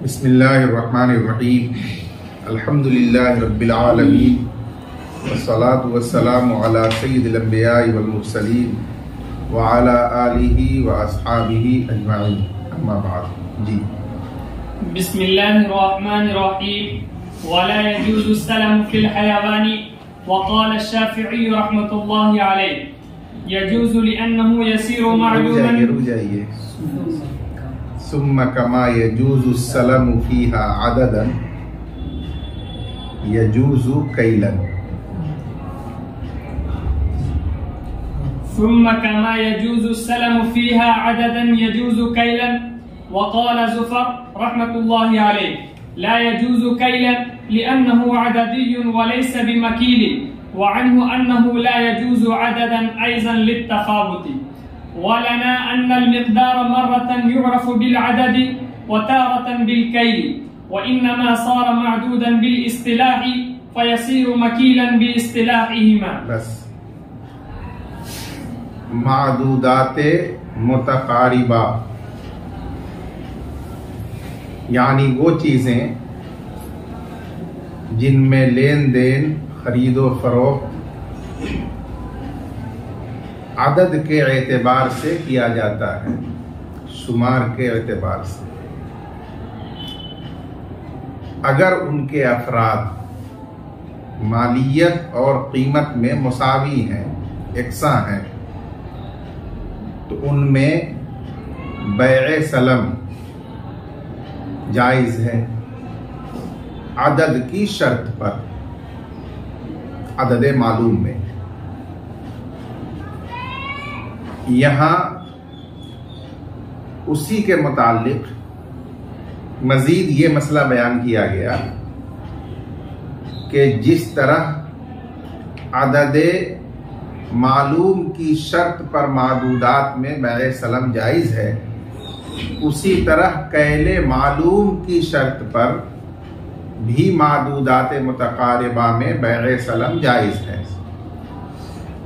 बिस्मिल्लाहिर्रहमानिर्रहीम अल्हम्दुलिल्लाहि रब्बिल आलमीन वस्सलातु वस्सलामु अला सय्यिदिल अंबिया'i वल मुरसलीन व अला आलिहि व अस्हाबिहि अजमाइन अम्मा बाद। जी बिस्मिल्लाहिर्रहमानिर्रहीम वला यजूज़ु सलामु फिल हयावानी वक़ाल अश-शाफ़िई रहमतुल्लाहि अलैहि यजूज़ु लिअन्नहु यसीरु मअलूमन। रुक जाइए। सुम्मा कमा यजूज़ु सलामु फ़ीहा अददन यजूज़ु कैलन। सुम्मा कमा यजूज़ु सलामु फ़ीहा अददन यजूज़ु कैलन वक़ाल ज़ुफ़र रहमतुल्लाहि अलैहि ला यजूज़ु कैलन लिअन्नहु अददिय्युन वलैस बिमकीलिन वअन्हु अन्नहु ला यजूज़ु अददन अयज़न लित्तफ़ावुति वलना अन्नल मिक़दार मर्रतन युअरफ़ु बिल अददि व तारतन बिल कैल व इन्नमा सार मअदूदन बिल इस्तिलाहि फयसीरु मकीलन बि इस्तिलाहिहिमा। बस मादूदाते मुतकारिबा यानी वो चीजें जिनमें लेन देन खरीदो फरोख्त आदद के एतबार से किया जाता है, शुमार के एतबार से। अगर उनके अफराद मालियत और कीमत में मुसावी हैं, यकसां हैं, तो उनमें बैए सलम जायज है अदद की शर्त पर, अदद मालूम में। यहां उसी के मुतालिक मजीद ये मसला बयान किया गया कि जिस तरह अदद मालूम की शर्त पर मादूदात में बैए सलम जायज है, उसी तरह कैले मालूम की शर्त पर भी मादूदात मुतकारिबा में बैए सलम जायज है।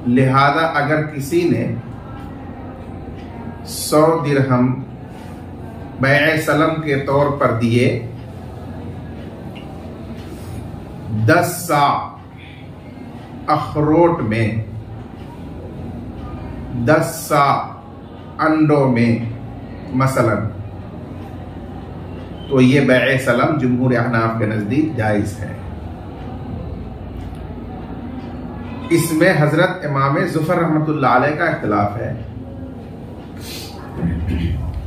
लिहाजा अगर किसी ने 100 दिरहम बैए सलम के तौर पर दिए, 10 सा अखरोट में, 10 सा अंडों में मसलन, तो ये बैए सलम जुमहूर अहनाफ के नजदीक जायज है। इसमें हजरत इमाम ज़ुफ़र रहमतुल्लाह अलैह का इख्तिलाफ है।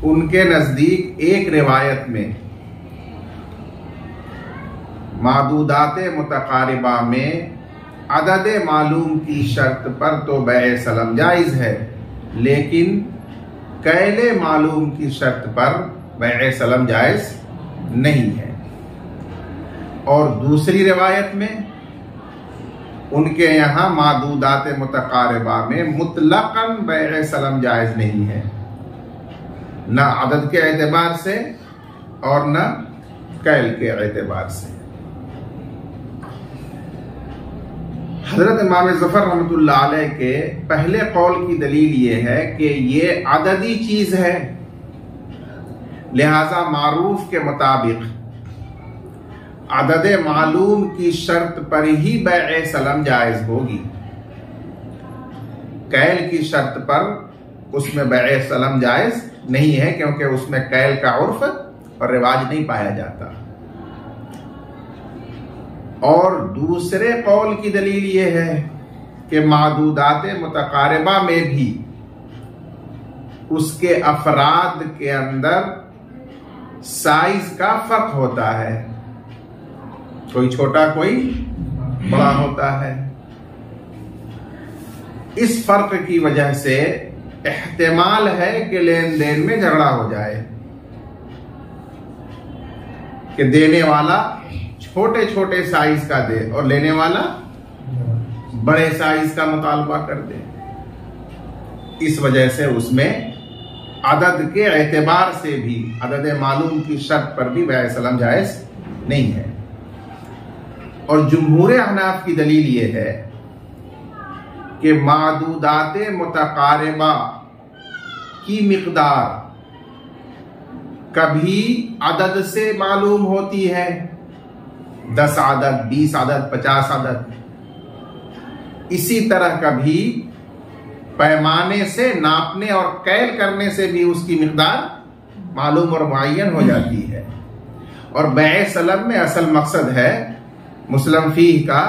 उनके नजदीक एक रिवायत में मादूदाते मुतकारिबा में अदद मालूम की शर्त पर तो बैए सलम जायज है, लेकिन कैले मालूम की शर्त पर बैए सलम जायज नहीं है। और दूसरी रिवायत में उनके यहाँ मादूदाते मुतकारिबा में मुतलकन बैए सलम जायज नहीं है, न अदद के एतबार से और न कैल के एतबार से। हजरत इमाम ज़फ़र रहमतुल्लाह अलैह के पहले कौल की दलील ये है कि ये अददी चीज है, लिहाजा मारूफ के मुताबिक अदद मालूम की शर्त पर ही बैए सलम जायज होगी। कैल की शर्त पर उसमें बैए सलम जायज नहीं है, क्योंकि उसमें कैल का उर्फ और रिवाज नहीं पाया जाता। और दूसरे कौल की दलील यह है कि मादूदाते मुतकारिबा में भी उसके अफराद के अंदर साइज का फर्क होता है, कोई छोटा कोई बड़ा होता है। इस फर्क की वजह से एहतिमाल है कि लेन देन में झगड़ा हो जाए, कि देने वाला छोटे छोटे साइज का दे और लेने वाला बड़े साइज का मुतालबा कर दे। इस वजह से उसमें अदद के एतबार से भी, अदद मालूम की शर्त पर भी बैए सलम जायज नहीं है। और जुमहूर अहनाफ की दलील यह है कि मादूदाते मुतकारिबा की मिकदार कभी अदद से मालूम होती है, 10 अदद, 20 अदद, 50 अदद। इसी तरह कभी पैमाने से, नापने और कैल करने से भी उसकी मिकदार मालूम और मुअय्यन हो जाती है। और बैए सलम में असल मकसद है मुस्लिम फीह का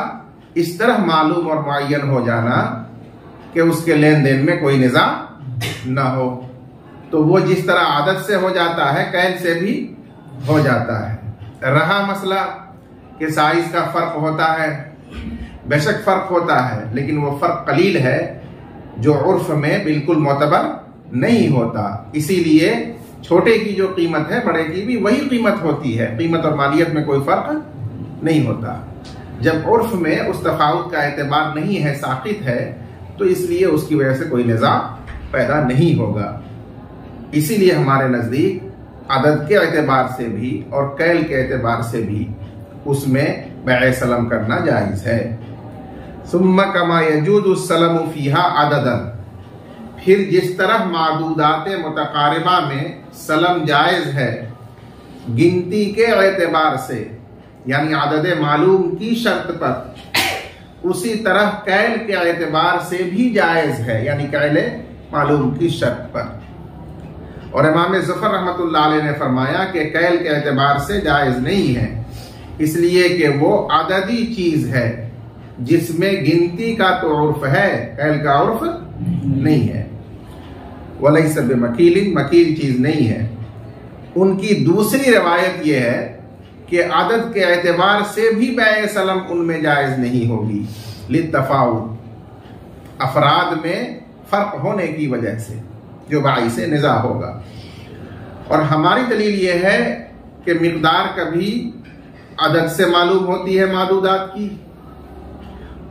इस तरह मालूम और मुअय्यन हो जाना कि उसके लेन देन में कोई निज़ा न हो। तो वो जिस तरह आदत से हो जाता है, कैल से भी हो जाता है। रहा मसला कि साइज का फर्क होता है, बेशक फर्क होता है, लेकिन वो फर्क कलील है जो उर्फ में बिल्कुल मोतबर नहीं होता। इसीलिए छोटे की जो कीमत है बड़े की भी वही कीमत होती है, कीमत और मालियत में कोई फर्क नहीं होता। जब उर्फ में उस तफावत का एतबार नहीं है, साकित है, तो इसलिए उसकी वजह से कोई निज़ा पैदा नहीं होगा। इसीलिए हमारे नजदीक अदद के एतबार से भी और कैल के एतबार से भी उसमें बैए सलम करना जायज है। सुम्मा कमा यजूज़ु सलमु फीहा अददन, फिर जिस तरह मादूदाते मुतकारिबा में सलम जायज है गिनती के एतबार से, यानी आदद मालूम की शर्त पर, उसी तरह कैल के एतबार से भी जायज है, यानी कैल मालूम की शर्त पर। और इमाम ज़फ़र रहमतुल्लाह अलैह ने फरमाया कि कैल के एतबार से जायज नहीं है, इसलिए कि वो आददी चीज है जिसमें गिनती का तो उर्फ है, कैल का उर्फ नहीं है। वलैसा बिमकीलिन, मकील चीज नहीं है। उनकी दूसरी रवायत यह है कि आदत के एतबार से भी बैए सलम उनमें जायज नहीं होगी, लित्तफाउत, अफराद में फर्क होने की वजह से, जो बाइस से निज़ा होगा। और हमारी दलील यह है कि मिकदार कभी अदद से मालूम होती है मादूदात की,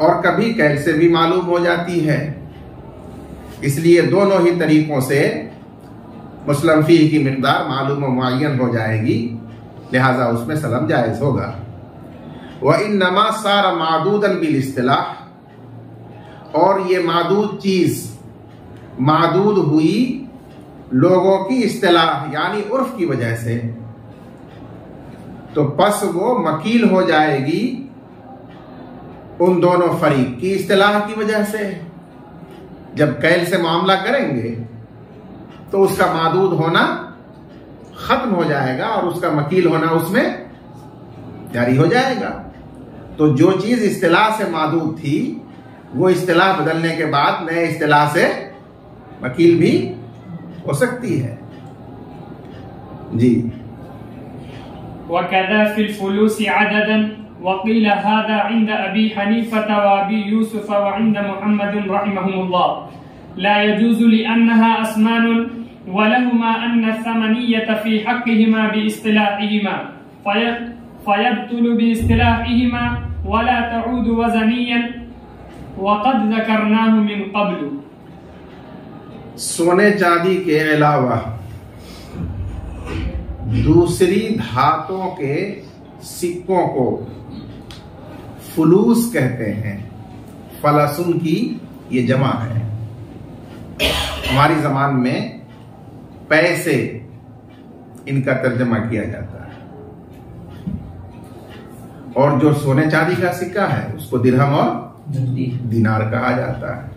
और कभी कैल से भी मालूम हो जाती है। इसलिए दोनों ही तरीकों से मुस्लिम फीह की मिकदार मालूम और मुअय्यन हो जाएगी, लिहाजा उसमें सलम जायज होगा। व इन्नमा सारा मादूदन बिल इस्तिलाह, और ये मादूद चीज मादूद हुई लोगों की इस्तिलाह यानी उर्फ की वजह से, तो बस वो मकील हो जाएगी उन दोनों फरीक की इस्तिलाह की वजह से। जब कैल से मामला करेंगे तो उसका मादूद होना खत्म हो जाएगा और उसका मकील होना उसमें जारी हो जाएगा। तो जो चीज इस्तिलाह से मादूद थी वो इस्तिलाह बदलने के बाद नए इस्तिलाह से मकील भी हो सकती है। जी। वकज़ा फिल फुलूसी अददन वक़ील हाज़ा इंद अबी हनीफ़ा व अबी यूसुफ़ व इंद मुहम्मद रहमहुमुल्लाह ला यजूज़ु लिअन्नहा अस्मान व लहुमा अन्न समनिय्यत फी हक़्क़िहिमा बिइस्तिलाहिहिमा फयब्तुलु बिइस्तिलाहिहिमा व ला तऊदु वज़निय्यन व क़द ज़करनाहु मिन क़ब्ल। सोने चांदी के अलावा दूसरी धातुओं के सिक्कों को फुलूस कहते हैं। फलसुन की ये जमा है। हमारी जबान में पैसे इनका तर्जमा किया जाता है, और जो सोने चांदी का सिक्का है उसको दिरहम और दिनार कहा जाता है।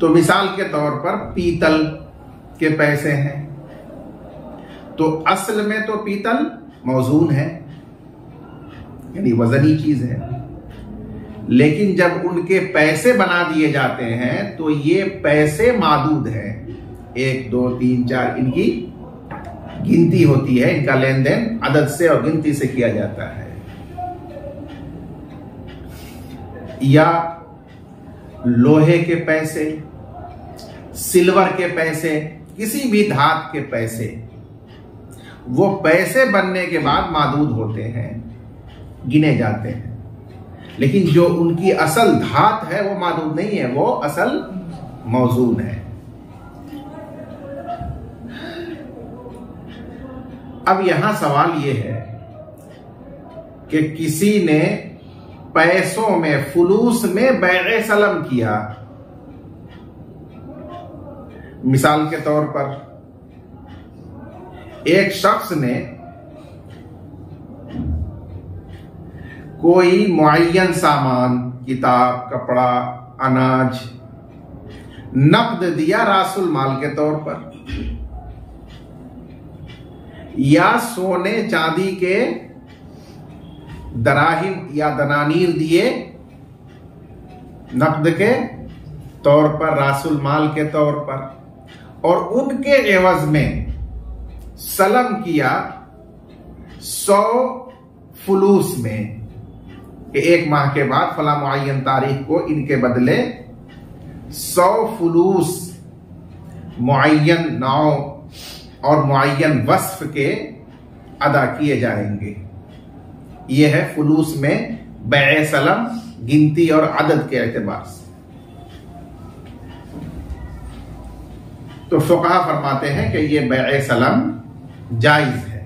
तो मिसाल के तौर पर पीतल के पैसे हैं, तो असल में तो पीतल मौजून है, यानी वजनी चीज है, लेकिन जब उनके पैसे बना दिए जाते हैं तो ये पैसे मादूद हैं। 1 2 3 4 इनकी गिनती होती है, इनका लेन देन अदद से और गिनती से किया जाता है। या लोहे के पैसे, सिल्वर के पैसे, किसी भी धात के पैसे, वो पैसे बनने के बाद मादूद होते हैं, गिने जाते हैं, लेकिन जो उनकी असल धात है वो मादूद नहीं है, वो असल मौजून है। अब यहां सवाल ये है कि किसी ने पैसों में, फुलूस में बैए सलम किया। मिसाल के तौर पर एक शख्स ने कोई मुअय्यन सामान, किताब, कपड़ा, अनाज नकद दिया रासुल माल के तौर पर, या सोने चांदी के दराहिम या दनानीर दिए नकद के तौर पर, रासुल माल के तौर पर, और उनके एवज में सलम किया 100 फुलूस में कि एक माह के बाद फला मुअय्यन तारीख को इनके बदले 100 फुलूस मुअय्यन नाव और मुअय्यन वस्फ के अदा किए जाएंगे। यह है फुलूस में बैए सलम, गिनती और अदद के एतबार से। तो फुक़हा फरमाते हैं कि यह बैए सलम जायज है।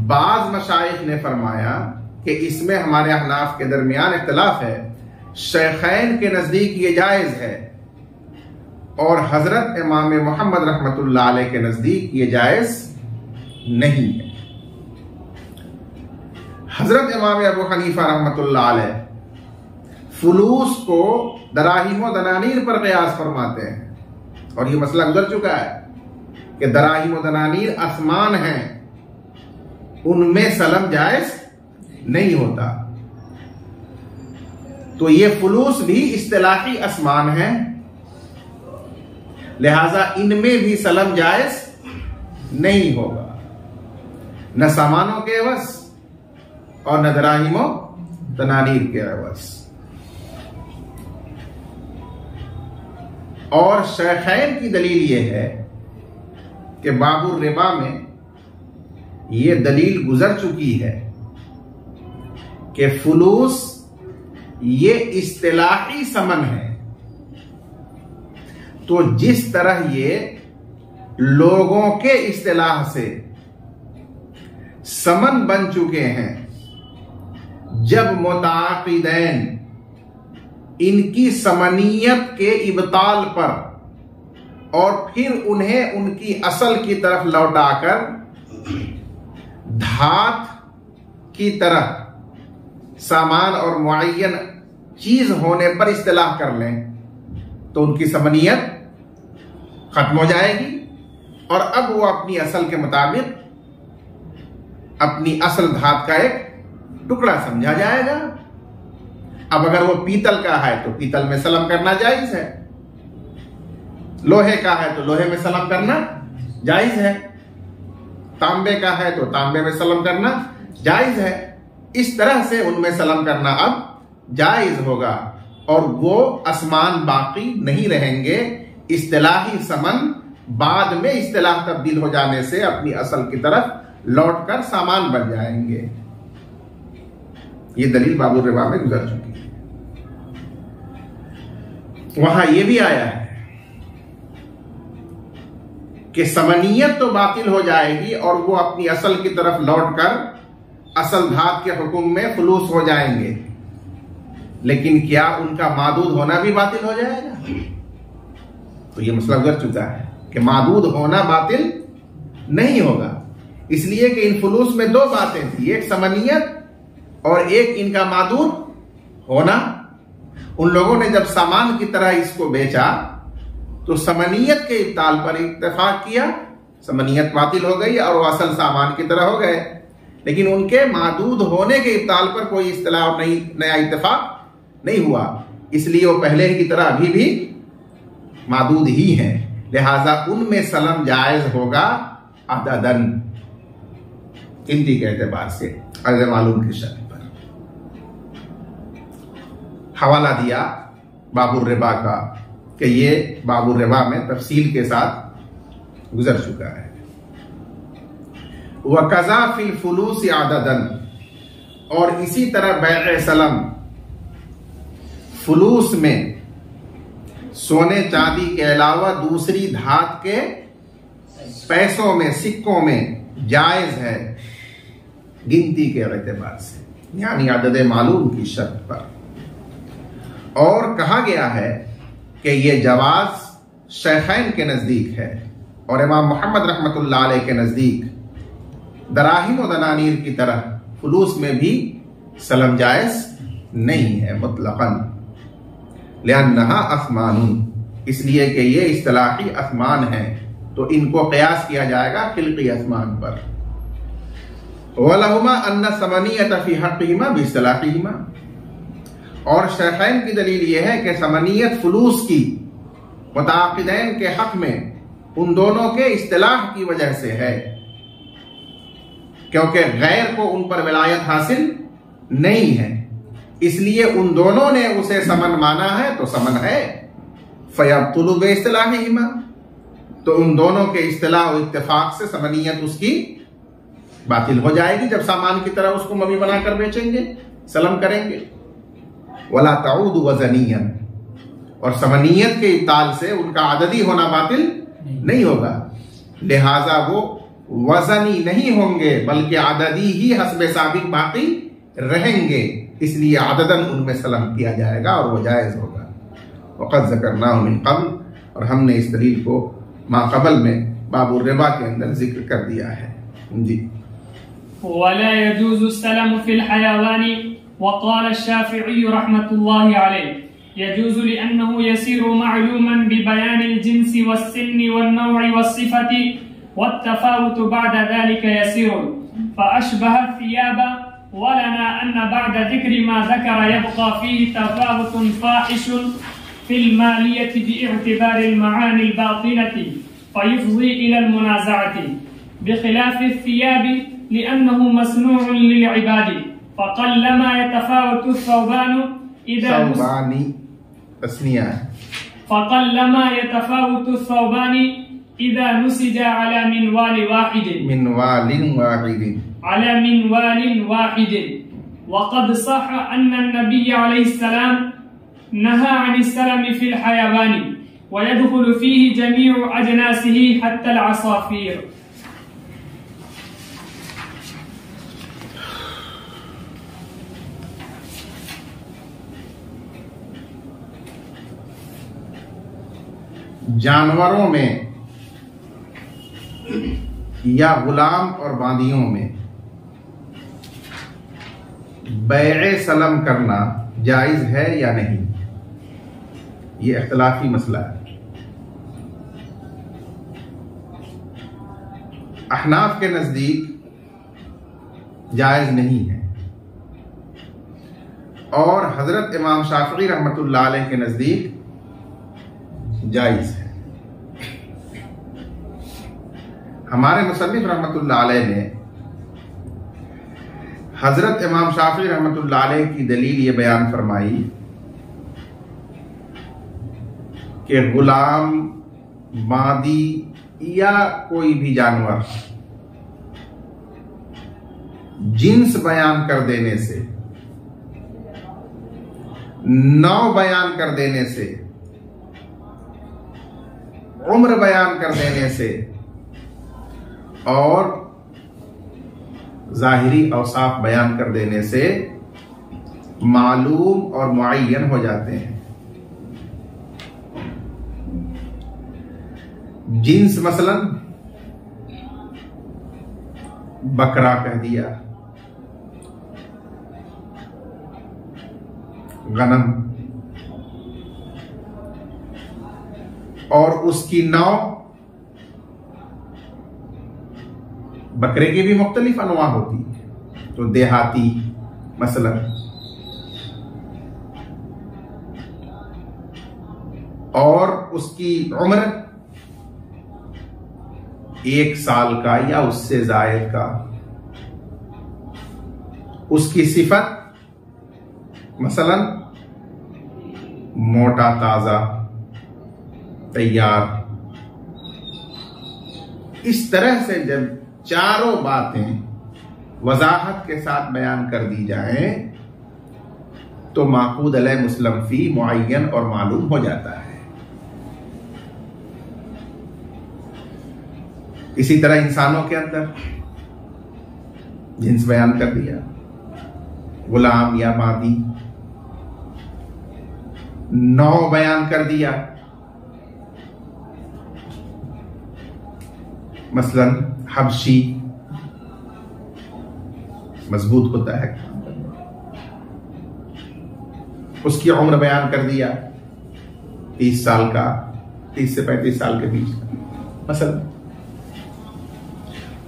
बाज मशाइख ने फरमाया कि इसमें हमारे अहनाफ के दरमियान इख्तिलाफ है। शेखैन के नजदीक ये जायज है और हजरत इमाम मोहम्मद रहमतुल्लाह अलैह के नजदीक ये जायज नहीं है। हजरत इमाम अबू हनीफा रहमतुल्लाह अलैह फुलूस को दराहिम व दनानीर पर क़यास फरमाते हैं, और ये मसला गुजर चुका है कि दराहिम व दनानीर आसमान हैं, उनमें सलम जायज नहीं होता। तो ये फुलूस भी इस्तिलाही आसमान है, लिहाजा इनमें भी सलम जायज नहीं होगा, न सामानों के एवज और न दराहिमो दनानीर के एवज। और शेखैन की दलील यह है कि बाबुर रिबा में यह दलील गुजर चुकी है कि फुलूस ये इस्तिलाही समन है। तो जिस तरह ये लोगों के इस्तिलाह से समन बन चुके हैं, जब मुताक़िदैन इनकी समनियत के इब्ताल पर और फिर उन्हें उनकी असल की तरफ लौटाकर धात की तरह सामान और मुअय्यन चीज होने पर इस्तिलाह कर लें, तो उनकी समनियत खत्म हो जाएगी और अब वो अपनी असल के मुताबिक अपनी असल धात का एक टुकड़ा समझा जाएगा। अब अगर वो पीतल का है तो पीतल में सलम करना जायज है, लोहे का है तो लोहे में सलम करना जायज है, तांबे का है तो तांबे में सलम करना जायज है। इस तरह से उनमें सलम करना अब जायज होगा और वो आसमान बाकी नहीं रहेंगे। इस्तिलाही समन बाद में इस्तिलाह तब्दील हो जाने से अपनी असल की तरफ लौटकर सामान बन जाएंगे। ये दलील बाबुर रिबा में गुजर चुकी है। वहां यह भी आया है कि समनियत तो बातिल हो जाएगी और वो अपनी असल की तरफ लौटकर असल धात के हुक्म में फुलूस हो जाएंगे, लेकिन क्या उनका मादूद होना भी बातिल हो जाएगा? तो ये मसला गुजर चुका है कि मादूद होना बातिल नहीं होगा, इसलिए कि इन फुलूस में दो बातें थी, एक समनियत और एक इनका मादूद होना। उन लोगों ने जब सामान की तरह इसको बेचा तो समनियत के इब्ताल पर इत्तेफाक किया, समनियत बातिल हो गई और वो असल सामान की तरह हो गए, लेकिन उनके मादूद होने के इब्ताल पर कोई इस्तिलाह और नया इत्तेफाक नहीं हुआ, इसलिए वो पहले की तरह अभी भी मादूद ही हैं। लिहाजा उनमें सलम जायज होगा अददन, गिनती के एतबार से, अदद मालूम की शर्त पर। हवाला दिया बाबुर रिबा का कि ये बाबुर रिबा में तफसील के साथ गुजर चुका है। वकज़ा फिल फुलूस अददन, और इसी तरह बैअ सलम फुलूस में सोने चांदी के अलावा दूसरी धात के पैसों में, सिक्कों में जायज है गिनती के एतबार से, यानी अदद मालूम की शर्त पर। और कहा गया है कि यह जवाज शेखैन के नजदीक है और इमाम मोहम्मद रहमतुल्लाह अलैह के नजदीक दराहिम व दनानीर की तरह फुलूस में भी सलम जायज नहीं है मुतलकन, लिअन्नहा अस्मानुन, इसलिए कि ये इस्तिलाही अस्मान है तो इनको कयास किया जाएगा खिल्की अस्मान पर। वलहुमा अन्ना समनियत फी हक़्क़िहिमा बिइस्तिलाहिहिमा, और शेखैन की दलील यह है कि समनियत फुलूस की मुताक़िदैन के हक में उन दोनों के इस्तिलाह की वजह से है, क्योंकि गैर को उन पर विलायत हासिल नहीं है, इसलिए उन दोनों ने उसे समन माना है तो समन है। फयब्तुलु बिइस्तिलाहिहिमा, तो उन दोनों के इस्तिलाह और इत्तेफाक से समनियत उसकी बातिल हो जाएगी जब सामान की तरह उसको मबी बनाकर बेचेंगे, सलम करेंगे। वला ताउदु वज़नियन, और समनियत के इब्ताल से उनका अददी होना बातिल नहीं होगा, लिहाजा वो वज़नी नहीं होंगे बल्कि अददी ही हस्बे साबिक बाकी रहेंगे, इसलिए अददन उनमें सलम किया जाएगा और वो जायज होगा। वक़द ज़करनाहु मिन क़ब्ल, और हमने इस दलील को माक़बल में बाबुर रिबा के अंदर जिक्र कर दिया है जी। वला यजूज़ु सलम फिल हयावानी वक़ाल शाफ़िई रहमतुल्लाहि अलैह यजूज़ु लिअन्नहु यसीरु मअलूमन बिबयानिल जिन्सि वस्सिन्नि वन्नौइ वस्सिफ़ति वत्तफ़ावुतु बअद ज़ालिका यसीरुन फ़अशबह थियाब वलना अन्न बअद ज़िक्रि मा ज़करा यबक़ा फ़ीहि तफ़ावुतुन फ़ाहिशुन फिल मालियति बिइअ्तिबारिल मआनिल बातिनति फ़युफ़ज़ी इलल मुनाज़अति बिख़िलाफ़ि थियाबि लिअन्नहु मस्नूउन लिलइबादि फ़क़ल्लमा यतफ़ावतु थौबानु थौबानी तस्निया फ़क़ल्लमा यतफ़ावतु थौबानी इज़ा नुसिजा अला मिनवालिन वाहिदिन वक़द सह अन्न नबी अलैहिस्सलाम नहा अनिस सलम फिल हयावानी व यदखुलु फ़ीहि जमीउ अजनासिही हत्ता अल-असाफ़ीर। जानवरों में या गुलाम और बांदियों में बैए सलम करना जायज है या नहीं, ये इख्तिलाफी मसला है। अहनाफ के नजदीक जायज नहीं है और हजरत इमाम शाफी रहमतुल्लाह अलैह के नजदीक जायज है। हमारे मुसन्निफ रहमतुल्लाह अलैह ने हजरत इमाम शाफी रहमतुल्लाह अलैह की दलील ये बयान फरमाई कि गुलाम, मादी या कोई भी जानवर जिन्स बयान कर देने से, नौ बयान कर देने से, उम्र बयान कर देने से और जाहिरी औसाफ बयान कर देने से मालूम और मुअय्यन हो जाते हैं। जिन्स मसलन बकरा कह दिया, गनम, और उसकी नौ, बकरे की भी मुख्तलिफ अनवा होती है, तो देहाती मसलन, और उसकी उम्र 1 साल का या उससे जायद का, उसकी सिफत मसलन मोटा, ताजा, तैयार। इस तरह से जब चारों बातें वजाहत के साथ बयान कर दी जाएं तो माकूद अलैह मुस्लम फी मुअय्यन और मालूम हो जाता है। इसी तरह इंसानों के अंदर जिन्स बयान कर दिया, गुलाम या मादी, नौ बयान कर दिया, मसलन हबशी मजबूत होता है, उसकी उम्र बयान कर दिया 30 साल का, 30 से 35 साल के बीच का मसलन,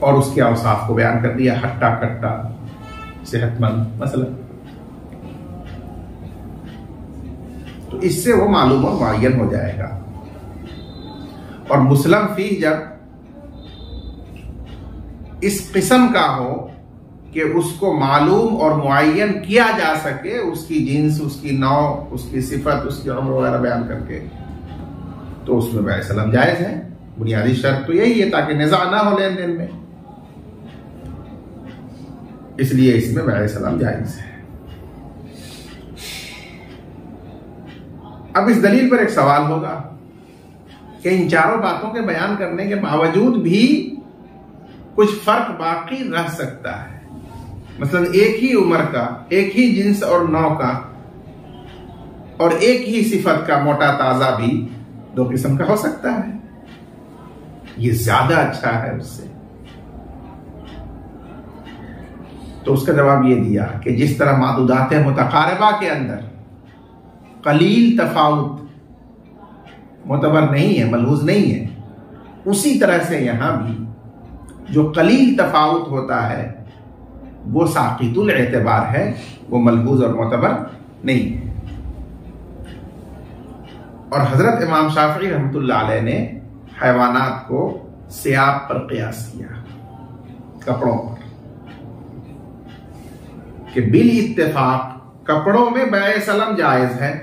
और उसके औसाफ को बयान कर दिया, हट्टा कट्टा सेहतमंद मसलन। तो इससे वो मालूम और मुअय्यन हो जाएगा। और मुस्लिम फी जब इस किस्म का हो कि उसको मालूम और मुअय्यन किया जा सके, उसकी जिन्स, उसकी नौ, उसकी सिफत, उसकी उम्र वगैरह बयान करके, तो उसमें बैअ सलम जायज है। बुनियादी शर्त तो यही है ताकि निज़ा ना हो लेन देन में, इसलिए इसमें बैअ सलम जायज है। अब इस दलील पर एक सवाल होगा कि इन चारों बातों के बयान करने के बावजूद भी कुछ फर्क बाकी रह सकता है। मतलब एक ही उम्र का, एक ही जिन्स और नौ का और एक ही सिफत का मोटा ताजा भी दो किस्म का हो सकता है। ये ज्यादा अच्छा है उससे। तो उसका जवाब ये दिया कि जिस तरह मादूदात मुतकारिबा के अंदर कलील तफाउत मोतबर नहीं है, मलहूज नहीं है, उसी तरह से यहां भी जो कलील तफाउत होता है वो साक़ितुल एतबार है, वो मलहूज और मोतबर नहीं है। और हजरत इमाम शाफी रहमतुल्लाह अलैह ने हैवानात को सियाब पर क़ियास किया, कपड़ों पर, कि बिल इत्तेफाक कपड़ों में बैअ सलम जायज है,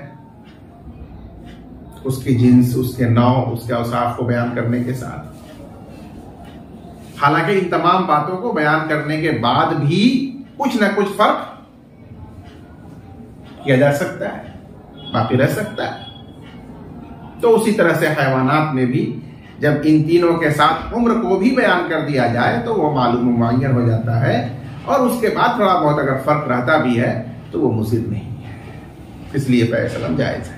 उसकी जिन्स, उसके नौ, उसके औसाफ को बयान करने के साथ। हालांकि इन तमाम बातों को बयान करने के बाद भी कुछ ना कुछ फर्क किया जा सकता है, बाकी रह सकता है। तो उसी तरह से हैवानात में भी जब इन तीनों के साथ उम्र को भी बयान कर दिया जाए तो वो मालूम मुअय्यन हो जाता है, और उसके बाद थोड़ा बहुत अगर फर्क रहता भी है तो वो मुज़िर नहीं है, इसलिए बैअ सलम जायज है।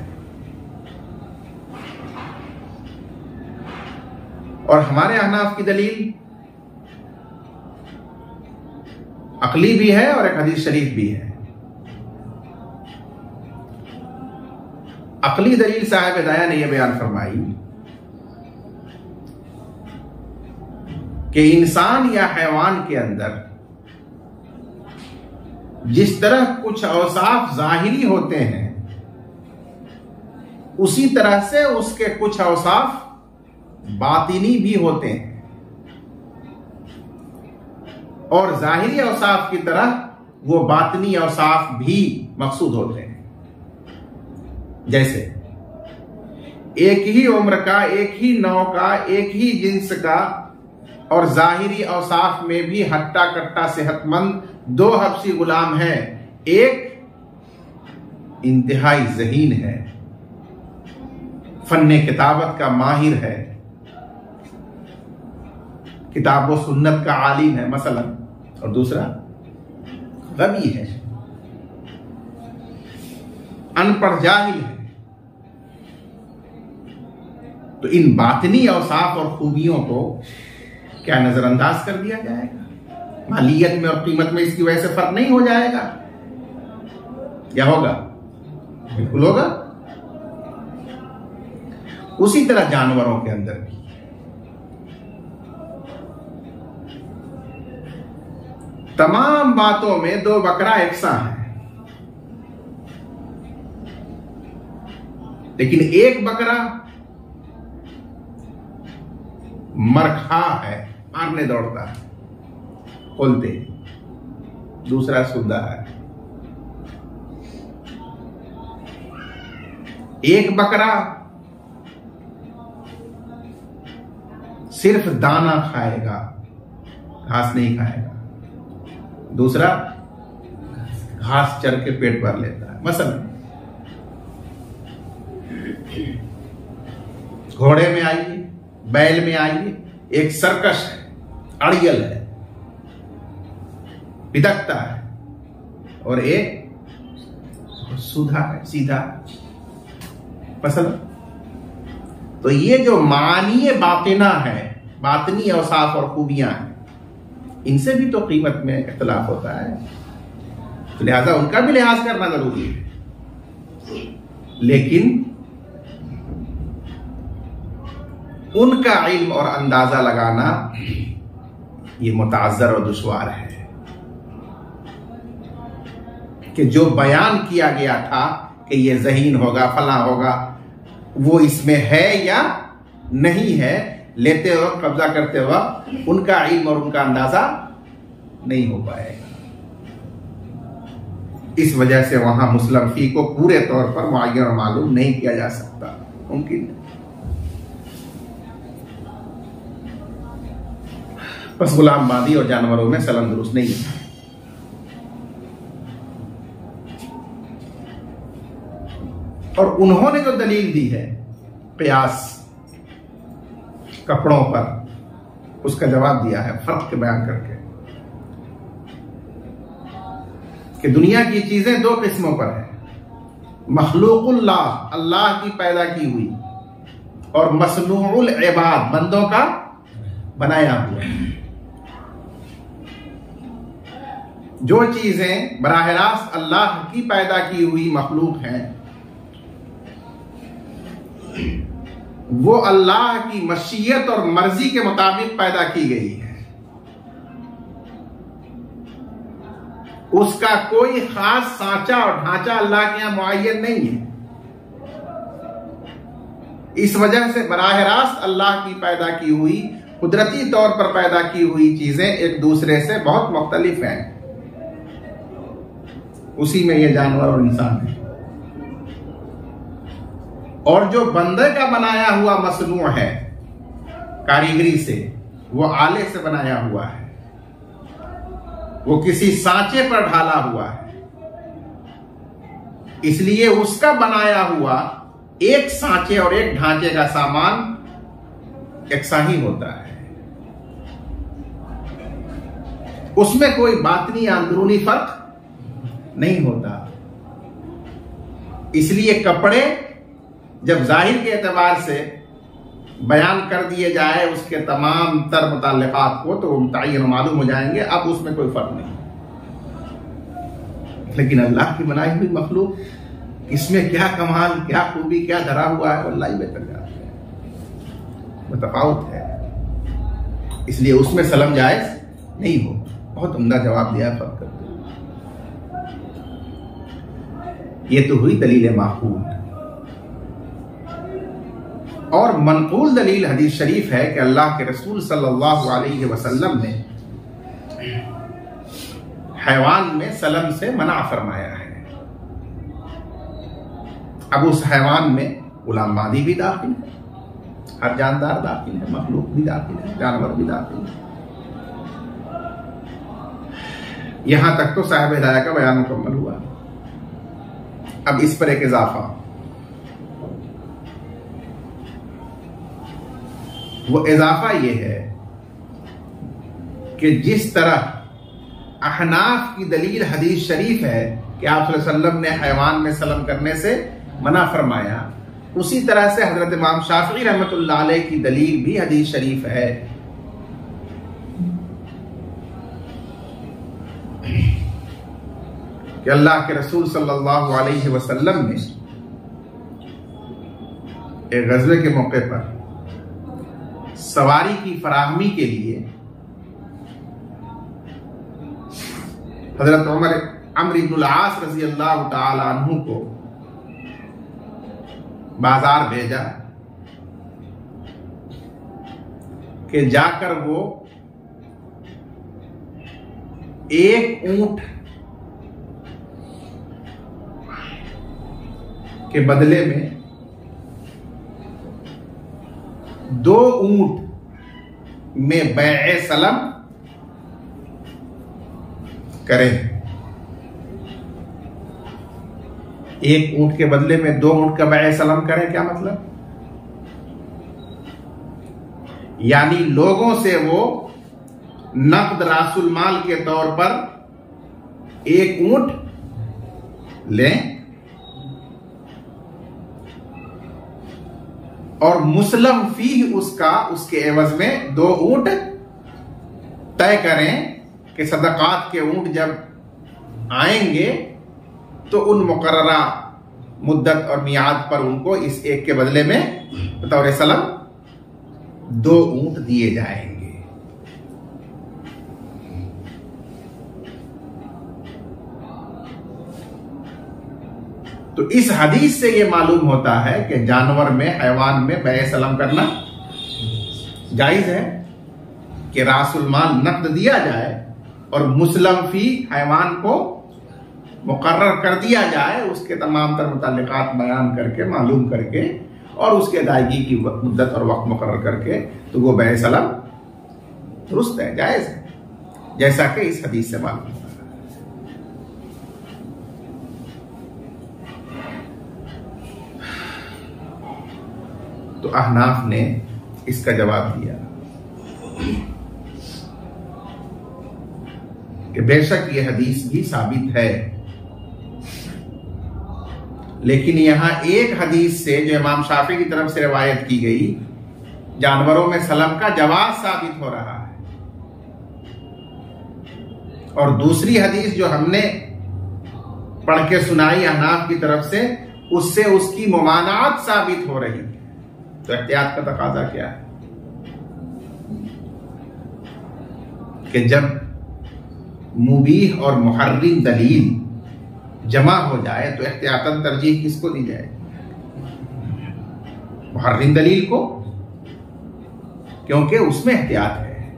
और हमारे अहनाफ की दलील अकली भी है और एक हदीस शरीफ भी है। अकली दलील साहिब हिदाया ने यह बयान फरमाई कि इंसान या हैवान के अंदर जिस तरह कुछ औसाफ जाहिरी होते हैं, उसी तरह से उसके कुछ औसाफ बातिनी भी होते हैं, और जाहिरी औसाफ की तरह वो बातिनी औसाफ भी मकसूद होते हैं। जैसे एक ही उम्र का, एक ही नौ का, एक ही जिन्स का और जाहिरी औसाफ में भी हट्टा कट्टा सेहतमंद दो हबशी गुलाम हैं। एक इंतहाई ज़हीन है, फन्ने किताबत का माहिर है, किताब व सुन्नत का आलिम है मसलन, और दूसरा गबी है, अनपढ़ जाहिल है। तो इन बातिनी औसाफ और खूबियों को क्या नजरअंदाज कर दिया जाएगा? मालियत में और कीमत में इसकी वजह से फर्क नहीं हो जाएगा? क्या होगा? बिल्कुल होगा। उसी तरह जानवरों के अंदर भी तमाम बातों में दो बकरा एकसा है, लेकिन एक बकरा मरखा है, मारने दौड़ता है, खोलते, दूसरा सुद्धा है। एक बकरा सिर्फ दाना खाएगा, घास नहीं खाएगा, दूसरा घास चर के पेट भर लेता है। मसलन घोड़े में आइए, बैल में आइए, एक सरकश है, अड़ियल है, बिदकता है, और एक सुधा है, सीधा। मसलन तो ये जो मानिए बातिना है, बातनी औसाफ और खूबियां हैं, इनसे भी तो कीमत में इख्तिलाफ होता है, तो लिहाजा उनका भी लिहाज करना जरूरी है। लेकिन उनका इल्म और अंदाजा लगाना ये मुताज़्ज़र और दुश्वार है कि जो बयान किया गया था कि ये ज़हीन होगा, फला होगा, वो इसमें है या नहीं है, लेते वक्त, कब्जा करते वक्त उनका इल्म और उनका अंदाजा नहीं हो पाएगा। इस वजह से वहां मुस्लिम फी को पूरे तौर पर मुअय्यन और मालूम नहीं किया जा सकता, मुमकिन नहीं। बस गुलाम बांदी और जानवरों में सलम दुरुस्त नहीं है। और उन्होंने जो दलील दी है क़ियास कपड़ों पर, उसका जवाब दिया है फर्क के बयान करके कि दुनिया की चीजें दो किस्मों पर है, मखलूकुल्लाह, अल्लाह की पैदा की हुई, और मसनूउल इबाद, बंदों का बनाया हुआ। जो चीजें बराह रास्त अल्लाह की पैदा की हुई मखलूक हैं, वो अल्लाह की मशीयत और मर्जी के मुताबिक पैदा की गई है। उसका कोई खास सांचा और ढांचा अल्लाह के यहां मुअय्यन नहीं है। इस वजह से बराह रास्त अल्लाह की पैदा की हुई, कुदरती तौर पर पैदा की हुई चीजें एक दूसरे से बहुत मुख्तलिफ हैं। उसी में ये जानवर और इंसान है। और जो बंदे का बनाया हुआ मसनू है कारीगरी से, वो आले से बनाया हुआ है, वो किसी सांचे पर ढाला हुआ है, इसलिए उसका बनाया हुआ एक सांचे और एक ढांचे का सामान एकसा ही होता है। उसमें कोई बातनी या अंदरूनी फर्क नहीं होता। इसलिए कपड़े जब जाहिर के एतबार से बयान कर दिए जाए उसके तमाम तर मुताल्लिकात को, तो मुतय्यन मालूम हो जाएंगे, अब उसमें कोई फर्क नहीं। लेकिन अल्लाह की बनाई हुई मखलूक, इसमें क्या कमाल, क्या खूबी, क्या धरा हुआ है, अल्लाह ही बेहतर जानते हैं। वो तफावत है, इसलिए उसमें सलम जायज नहीं हो। बहुत उम्दा जवाब दिया फर्क करते हुए। ये तो हुई दलील माकूल। और मनकूल दलील हदीस शरीफ है कि अल्लाह के रसूल सल्लल्लाहु अलैहि वसल्लम ने हैवान में सलम से मना फरमाया है। अब उस हैवान में गुलाम बांदी भी दाखिल है, हर जानदार दाखिल है, मखलूक भी दाखिल है, जानवर भी दाखिल है। यहां तक तो साहिब हिदाया का बयान मुकम्मल हुआ। अब इस पर एक इजाफा, वो इजाफा ये है कि जिस तरह अहनाफ की दलील हदीस शरीफ है कि आप सल्लल्लाहु अलैहि वसल्लम ने हैवान में सलम करने से मना फरमाया, उसी तरह से हजरत इमाम शाफी रहमतुल्लाह अलैह की दलील भी हदीस शरीफ है कि अल्लाह के रसूल सल्लल्लाहु अलैहि वसल्लम ने एक गज़वे के मौके पर सवारी की फराहमी के लिए हजरत अम्र इब्नुल आस रजी अल्लाह तआला अन्हु को बाजार भेजा कि जाकर वो एक ऊंट के बदले में 2 ऊंट में बैए सलम करें। एक ऊंट के बदले में 2 ऊंट का बैए सलम करें, क्या मतलब? यानी लोगों से वो नकद रासुल माल के तौर पर एक ऊंट लें और मुस्लम फीह उसका, उसके एवज में 2 ऊंट तय करें कि सदकात के ऊंट जब आएंगे तो उन मुकर्ररा मुद्दत और मियाद पर उनको इस एक के बदले में बतौर सलम 2 ऊंट दिए जाएंगे। तो इस हदीस से यह मालूम होता है कि जानवर में, हैवान में बै सलम करना जायज है कि रासुल माल नकद दिया जाए और मुस्लम फी हैवान को मुकर्रर कर दिया जाए, उसके तमाम तर मुताल्लिकात बयान करके, मालूम करके और उसके अदायगी की मुद्दत और वक्त मुकर्रर करके, तो वो बै सलम दुरुस्त है, जायज है, जैसा कि इस हदीस से मालूम होता है। तो अहनाफ ने इसका जवाब दिया कि बेशक यह हदीस भी साबित है, लेकिन यहां एक हदीस से जो इमाम शाफी की तरफ से रिवायत की गई, जानवरों में सलम का जवाब साबित हो रहा है, और दूसरी हदीस जो हमने पढ़ के सुनाई अहनाफ की तरफ से, उससे उसकी मुमानात साबित हो रही है। तो एहतियात का तकाजा क्या है कि जब मुबीह और मुहर्रिम दलील जमा हो जाए तो एहतियातन तरजीह किसको दी जाए? मुहर्रिम दलील को, क्योंकि उसमें एहतियात है,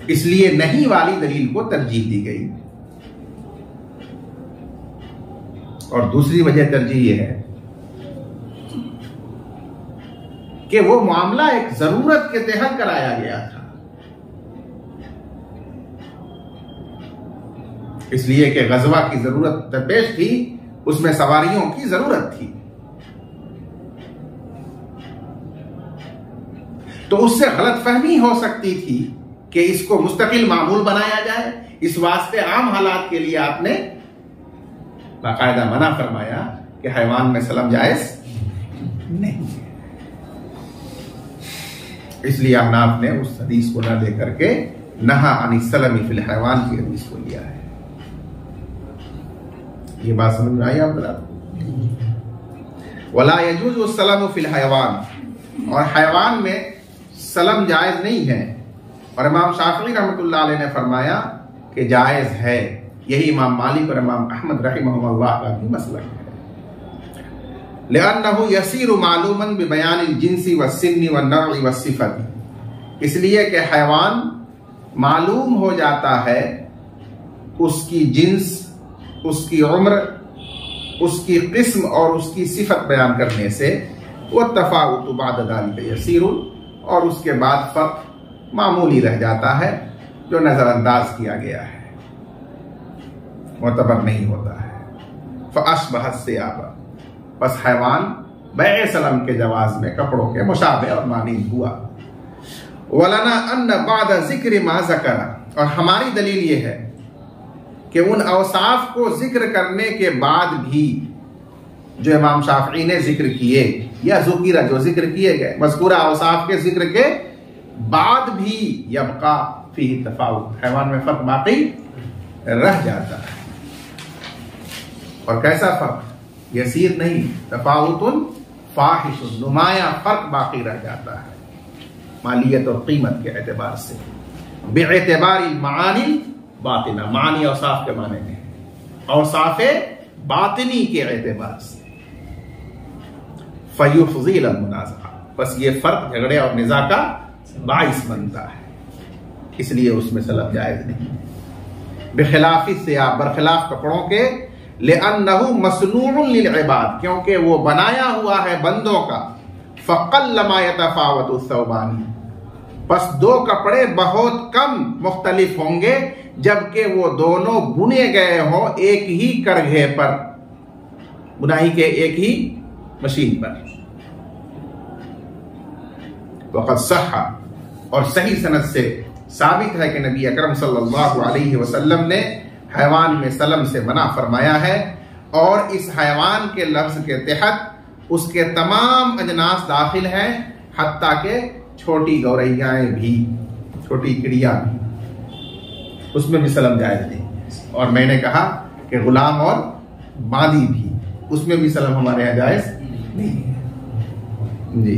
इसलिए नहीं वाली दलील को तरजीह दी गई। और दूसरी वजह तरजीह यह है कि वो मामला एक जरूरत के तहत कराया गया था, इसलिए कि गजवा की जरूरत दरपेश थी, उसमें सवारियों की जरूरत थी, तो उससे गलतफहमी हो सकती थी कि इसको मुस्तकिल मामूल बनाया जाए। इस वास्ते आम हालात के लिए आपने बाकायदा मना फरमाया कि हैवान में सलम जायज नहीं है। इसलिए अहनाफ ने उस हदीस को न दे करके नहा अनी सलमी फिल हैवान की हदीस को लिया है। ये बात समझ में आई आप? वला यजूज़ु सलम फिल हैवान, और हैवान में सलम जायज नहीं है। और इमाम शाफी रहमतुल्लाह अलैह ने फरमाया कि जायज है। यही इमाम मालिक और इमाम अहमद रहमहुल्लाह का भी मसलक है। लिअन्नहु यसीरु मालूमन बिबयानिल जिन्सी वस्सिन्नि वन्नौइ वस्सिफति, इसलिए कि हैवान मालूम हो जाता है उसकी जिन्स, उसकी उम्र, उसकी किस्म और उसकी सिफत बयान करने से। वह तफाउत बाद ज़ालिका यसीरुन, और उसके बाद फर्क मामूली रह जाता है जो नजरअंदाज किया गया है, मुतबर नहीं होता है। फ़अश्बह सियाबा, बस हैवान बै सलम के जवाज में कपड़ों के मुशाबे और मानींद हुआ। वलना अन्न बाद ज़िक्र मा ज़करा, और हमारी दलील ये है कि उन औसाफ को जिक्र करने के बाद भी जो इमाम शाफी ने जिक्र किए, या ज़ुकीरा जो जिक्र किए गए, मज़कूरा औसाफ के जिक्र के बाद भी यबका फीही तफाउत, हैवान में फर्क बाकी रह जाता है। और कैसा फर्क? यसीर नहीं, तफाउतुन फाहिशुन, नुमाया फर्क बाकी रह जाता है मालियत और कीमत के एतबार से। बेएतबारी मानी बातिना, मानी औसाफ के माने में, औसाफे बातिनी के एतबार से। फयुफ़ज़िल मुनाज़ा, बस ये फर्क झगड़े और निज़ा का बाइस बनता है, इसलिए उसमें सलम जायज नहीं। बेखिलाफ़ी से आप बरखिलाफ कपड़ों के, लिअन्नहु मसनूउन लिलइबाद, क्योंकि वो बनाया हुआ है बंदों का। फ़क़ल्लमा यतफ़ावतु थौबानी, बस 2 कपड़े बहुत कम मुख्तलिफ होंगे, जबकि वो दोनों बुने गए हों एक ही करघे पर, बुनाई के एक ही मशीन पर। वक़द सहा, और सही सनद से साबित है कि नबी अकरम सल्लल्लाहु अलैहि वसल्लम ने हैवान में सलम से मना फरमाया है, और इस हैवान के लफ्ज के तहत उसके तमाम अजनास दाखिल हैं, हत्ता के छोटी गौरैयाएं भी, छोटी चिड़िया भी, उसमें भी सलम जायज नहीं। और मैंने कहा कि गुलाम और मादी भी, उसमें भी सलम हमारे यहाँ जायज नहीं है जी।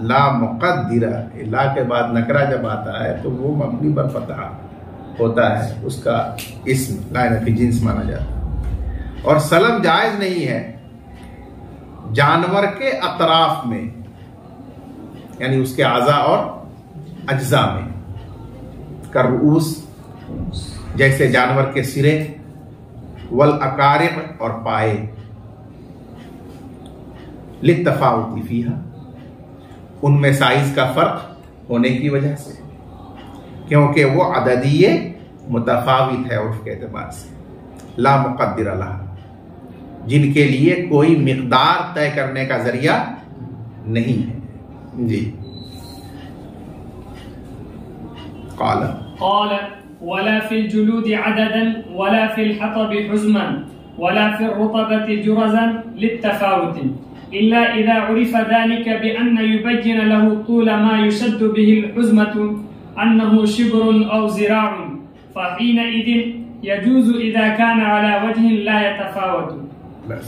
ला मुक़द्दिर, ला के बाद नकरा जब आता है तो वो मबनी पर फतहा होता है, उसका इस्म ला नफी जिन्स माना जाता है। और सलम जायज नहीं है जानवर के अतराफ में, यानी उसके आज़ा और अज्जा में, करऊस जैसे जानवर के सिरे, वल अकारिब और पाए, लित्तफाउती फीहा, उनमें साइज का फर्क होने की वजह से, क्योंकि वो अददीय मुतफावित है उर्फ के एतबार से। ला मुक़द्दिर लहा, जिनके लिए कोई मिक़दार तय करने का जरिया नहीं है जी। क़ाल वला फिल जुलूद अददन वला फिल हतब हुज़मन वला फिल रुतबति जुरज़न लित्तफावुत इल्ला इज़ा उरिफ़ ज़ालिका बिअन्न युबय्यन लहु तूल मा युशद्दु बिहिल हुज़मतु अन्नहु शिब्रुन औ ज़िराउन फ़हीनइज़िन यजूज़ु इज़ा कान अला वजहिन ला यतफ़ावतु। बस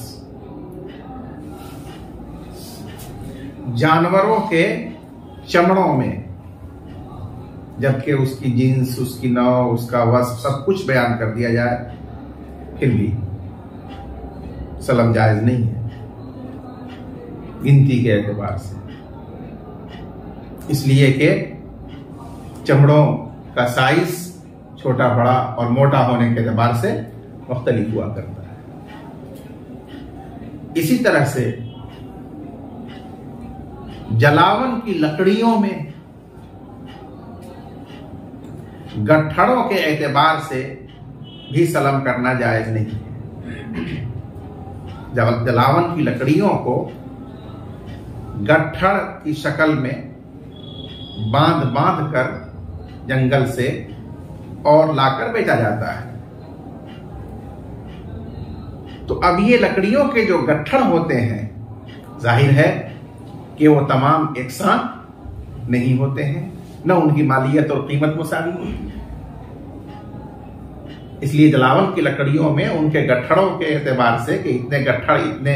जानवरों के चमड़ों में, जबकि उसकी जिन्स, उसकी नौ, उसका वस्फ सब कुछ बयान कर दिया जाए, फिर भी सलम जायज नहीं है गिनती के एतबार से, इसलिए कि चमड़ों का साइज छोटा बड़ा और मोटा होने के एतबार से मुख्तलिफ हुआ करता है। इसी तरह से जलावन की लकड़ियों में गट्ठड़ों के एतबार से भी सलम करना जायज नहीं है। जलावन की लकड़ियों को गट्ठड़ की शक्ल में बांध बांध कर जंगल से और लाकर बेचा जाता है। तो अब ये लकड़ियों के जो गट्ठड़ होते हैं, जाहिर है कि वो तमाम एक साथ नहीं होते हैं, न उनकी मालियत और कीमत मुसावी होती है। इसलिए जलावन की लकड़ियों में उनके गट्ठड़ों के एतबार से कि इतने गट्ठड़ इतने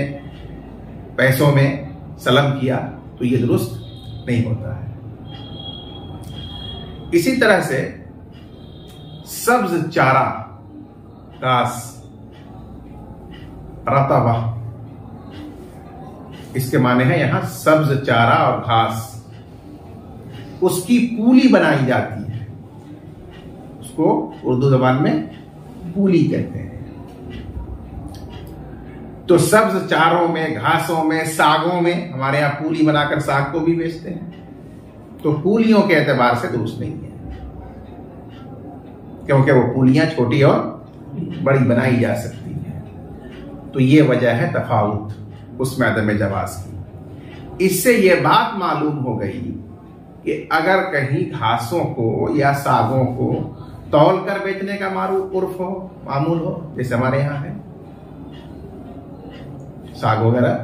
पैसों में सलम किया, तो ये दुरुस्त नहीं होता है। इसी तरह से सब्ज चारा, घास, रतबा, इसके माने हैं यहां सब्ज चारा और घास, उसकी पूली बनाई जाती है, उसको उर्दू जबान में पूली कहते हैं। तो सब्ज चारों में, घासों में, सागों में, हमारे यहां पूली बनाकर साग को भी बेचते हैं, तो पूलियों के एतबार से दुरुस्त नहीं है, क्योंकि वो पूलियां छोटी और बड़ी बनाई जा सकती हैं। तो ये वजह है तफावुत उसमें अदम जवाज की। इससे ये बात मालूम हो गई कि अगर कहीं घासों को या सागों को तौल कर बेचने का उर्फ हो, मामूल हो, जैसे हमारे यहाँ है, साग वगैरह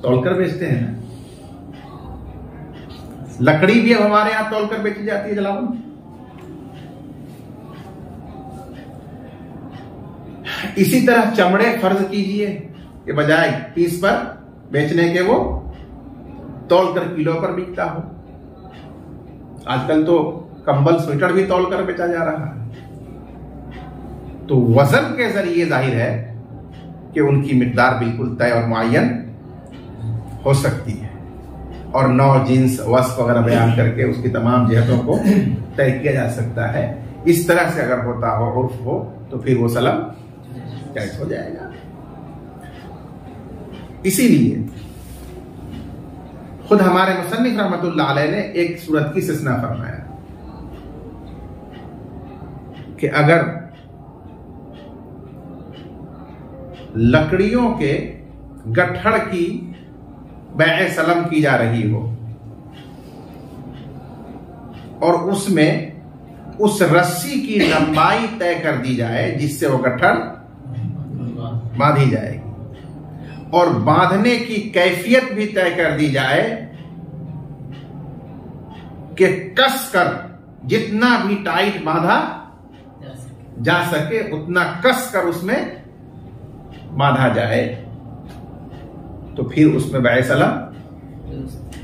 तौल कर बेचते हैं, लकड़ी भी अब हमारे यहाँ तौल कर बेची जाती है जलावन। इसी तरह चमड़े फर्ज कीजिए कि बजाय पीस पर बेचने के वो तौल कर किलो पर बिकता हो। आजकल तो कंबल स्वेटर भी तौल कर बेचा जा रहा है। तो वजन के जरिए जाहिर है कि उनकी मिकदार बिल्कुल तय और मुअय्यन हो सकती है, और नौ, जिन्स, वस्फ वगैरह बयान करके उसकी तमाम जहतों को तय किया जा सकता है। इस तरह से अगर होता हो, उर्फ हो, तो फिर वो सलम जायज हो जाएगा। इसीलिए खुद हमारे मुसन्निफ रहमतुल्लाह अलैह ने एक सूरत की इस्तिस्ना फरमाया कि अगर लकड़ियों के गट्ठड़ की बैए सलम की जा रही हो और उसमें उस रस्सी की लंबाई तय कर दी जाए जिससे वो गट्ठर बांधी जाएगी और बांधने की कैफियत भी तय कर दी जाए कि कस कर जितना भी टाइट बांधा जा सके उतना कस कर उसमें बांधा जाए, तो फिर उसमें बैए सलम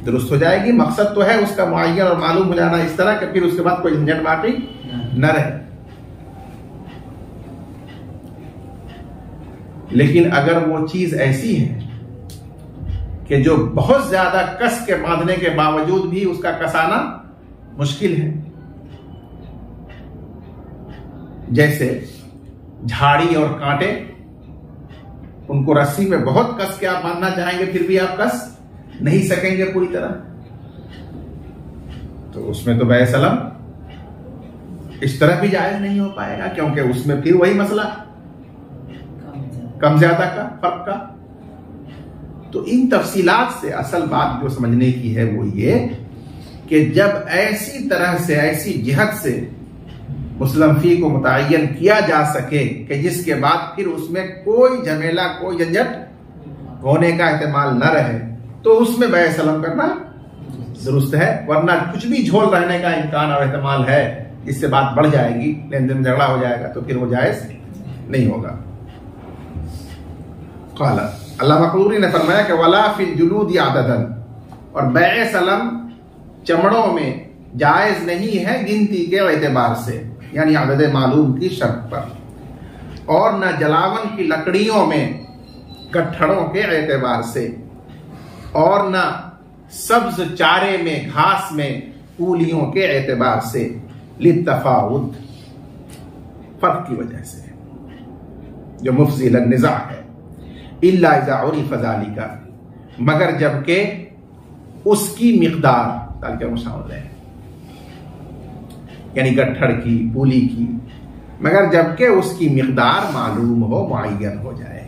दुरुस्त हो जाएगी। मकसद तो है उसका मुअय्यन और मालूम हो जाना इस तरह कि फिर उसके बाद कोई झंझट बाकी न रहे। लेकिन अगर वो चीज ऐसी है कि जो बहुत ज्यादा कस के बांधने के बावजूद भी उसका कसाना मुश्किल है, जैसे झाड़ी और कांटे, उनको रस्सी में बहुत कस के आप बांधना चाहेंगे फिर भी आप कस नहीं सकेंगे पूरी तरह, तो उसमें तो बैए सलम इस तरह भी जायज नहीं हो पाएगा, क्योंकि उसमें फिर वही मसला कम ज्यादा का फर्क का। तो इन तफसीलात से असल बात जो समझने की है वो ये कि जब ऐसी तरह से ऐसी जिहत से मुस्लिम फी को मुतय्यन किया जा सके कि जिसके बाद फिर उसमें कोई झमेला कोई झंझट होने का एहतमाल न रहे, तो उसमें बैए सलम करना दुरुस्त है। वरना कुछ भी झोल रहने का इम्कान और एहतमाल है, इससे बात बढ़ जाएगी, लेन देन झगड़ा हो जाएगा, तो फिर वो जायज नहीं होगा। क़ाला अल्लाह मक़रूरी ने फरमाया कि वला फिल जुलूद अददन, और बैए सलम चमड़ों में जायज नहीं है गिनती के एतबार से, यानी अदद मालूम की शर्त पर, और न जलावन की लकड़ियों में गट्ठड़ों के एतबार से, और न सब्ज चारे में घास में कूलियों के एतबार से, लित्तफाउत फर्क की वजह से जो मुफ्ज़िल निज़ा है, इल्ला इज़ा उरिफ़ ज़ालिका, मगर जबकि उसकी मिक़दार ताकि मुशामिल है, यानी गट्ठड़ की पूली की, मगर जबकि उसकी मिक़दार मालूम हो मुअय्यन हो जाए।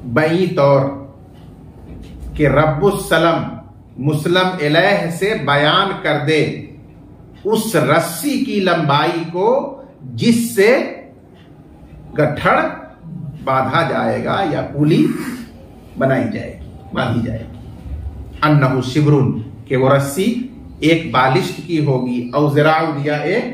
बई तौर कि रब्बुस सलम मुस्लम इलैह से बयान कर दे उस रस्सी की लंबाई को जिससे गट्ठड़ बांधा जाएगा या पूली बनाई जाएगी, बांधी जाएगी। अन्नहु शिब्रुन, कि वो रस्सी एक बालिश्त की होगी, औ ज़िराउन, या एक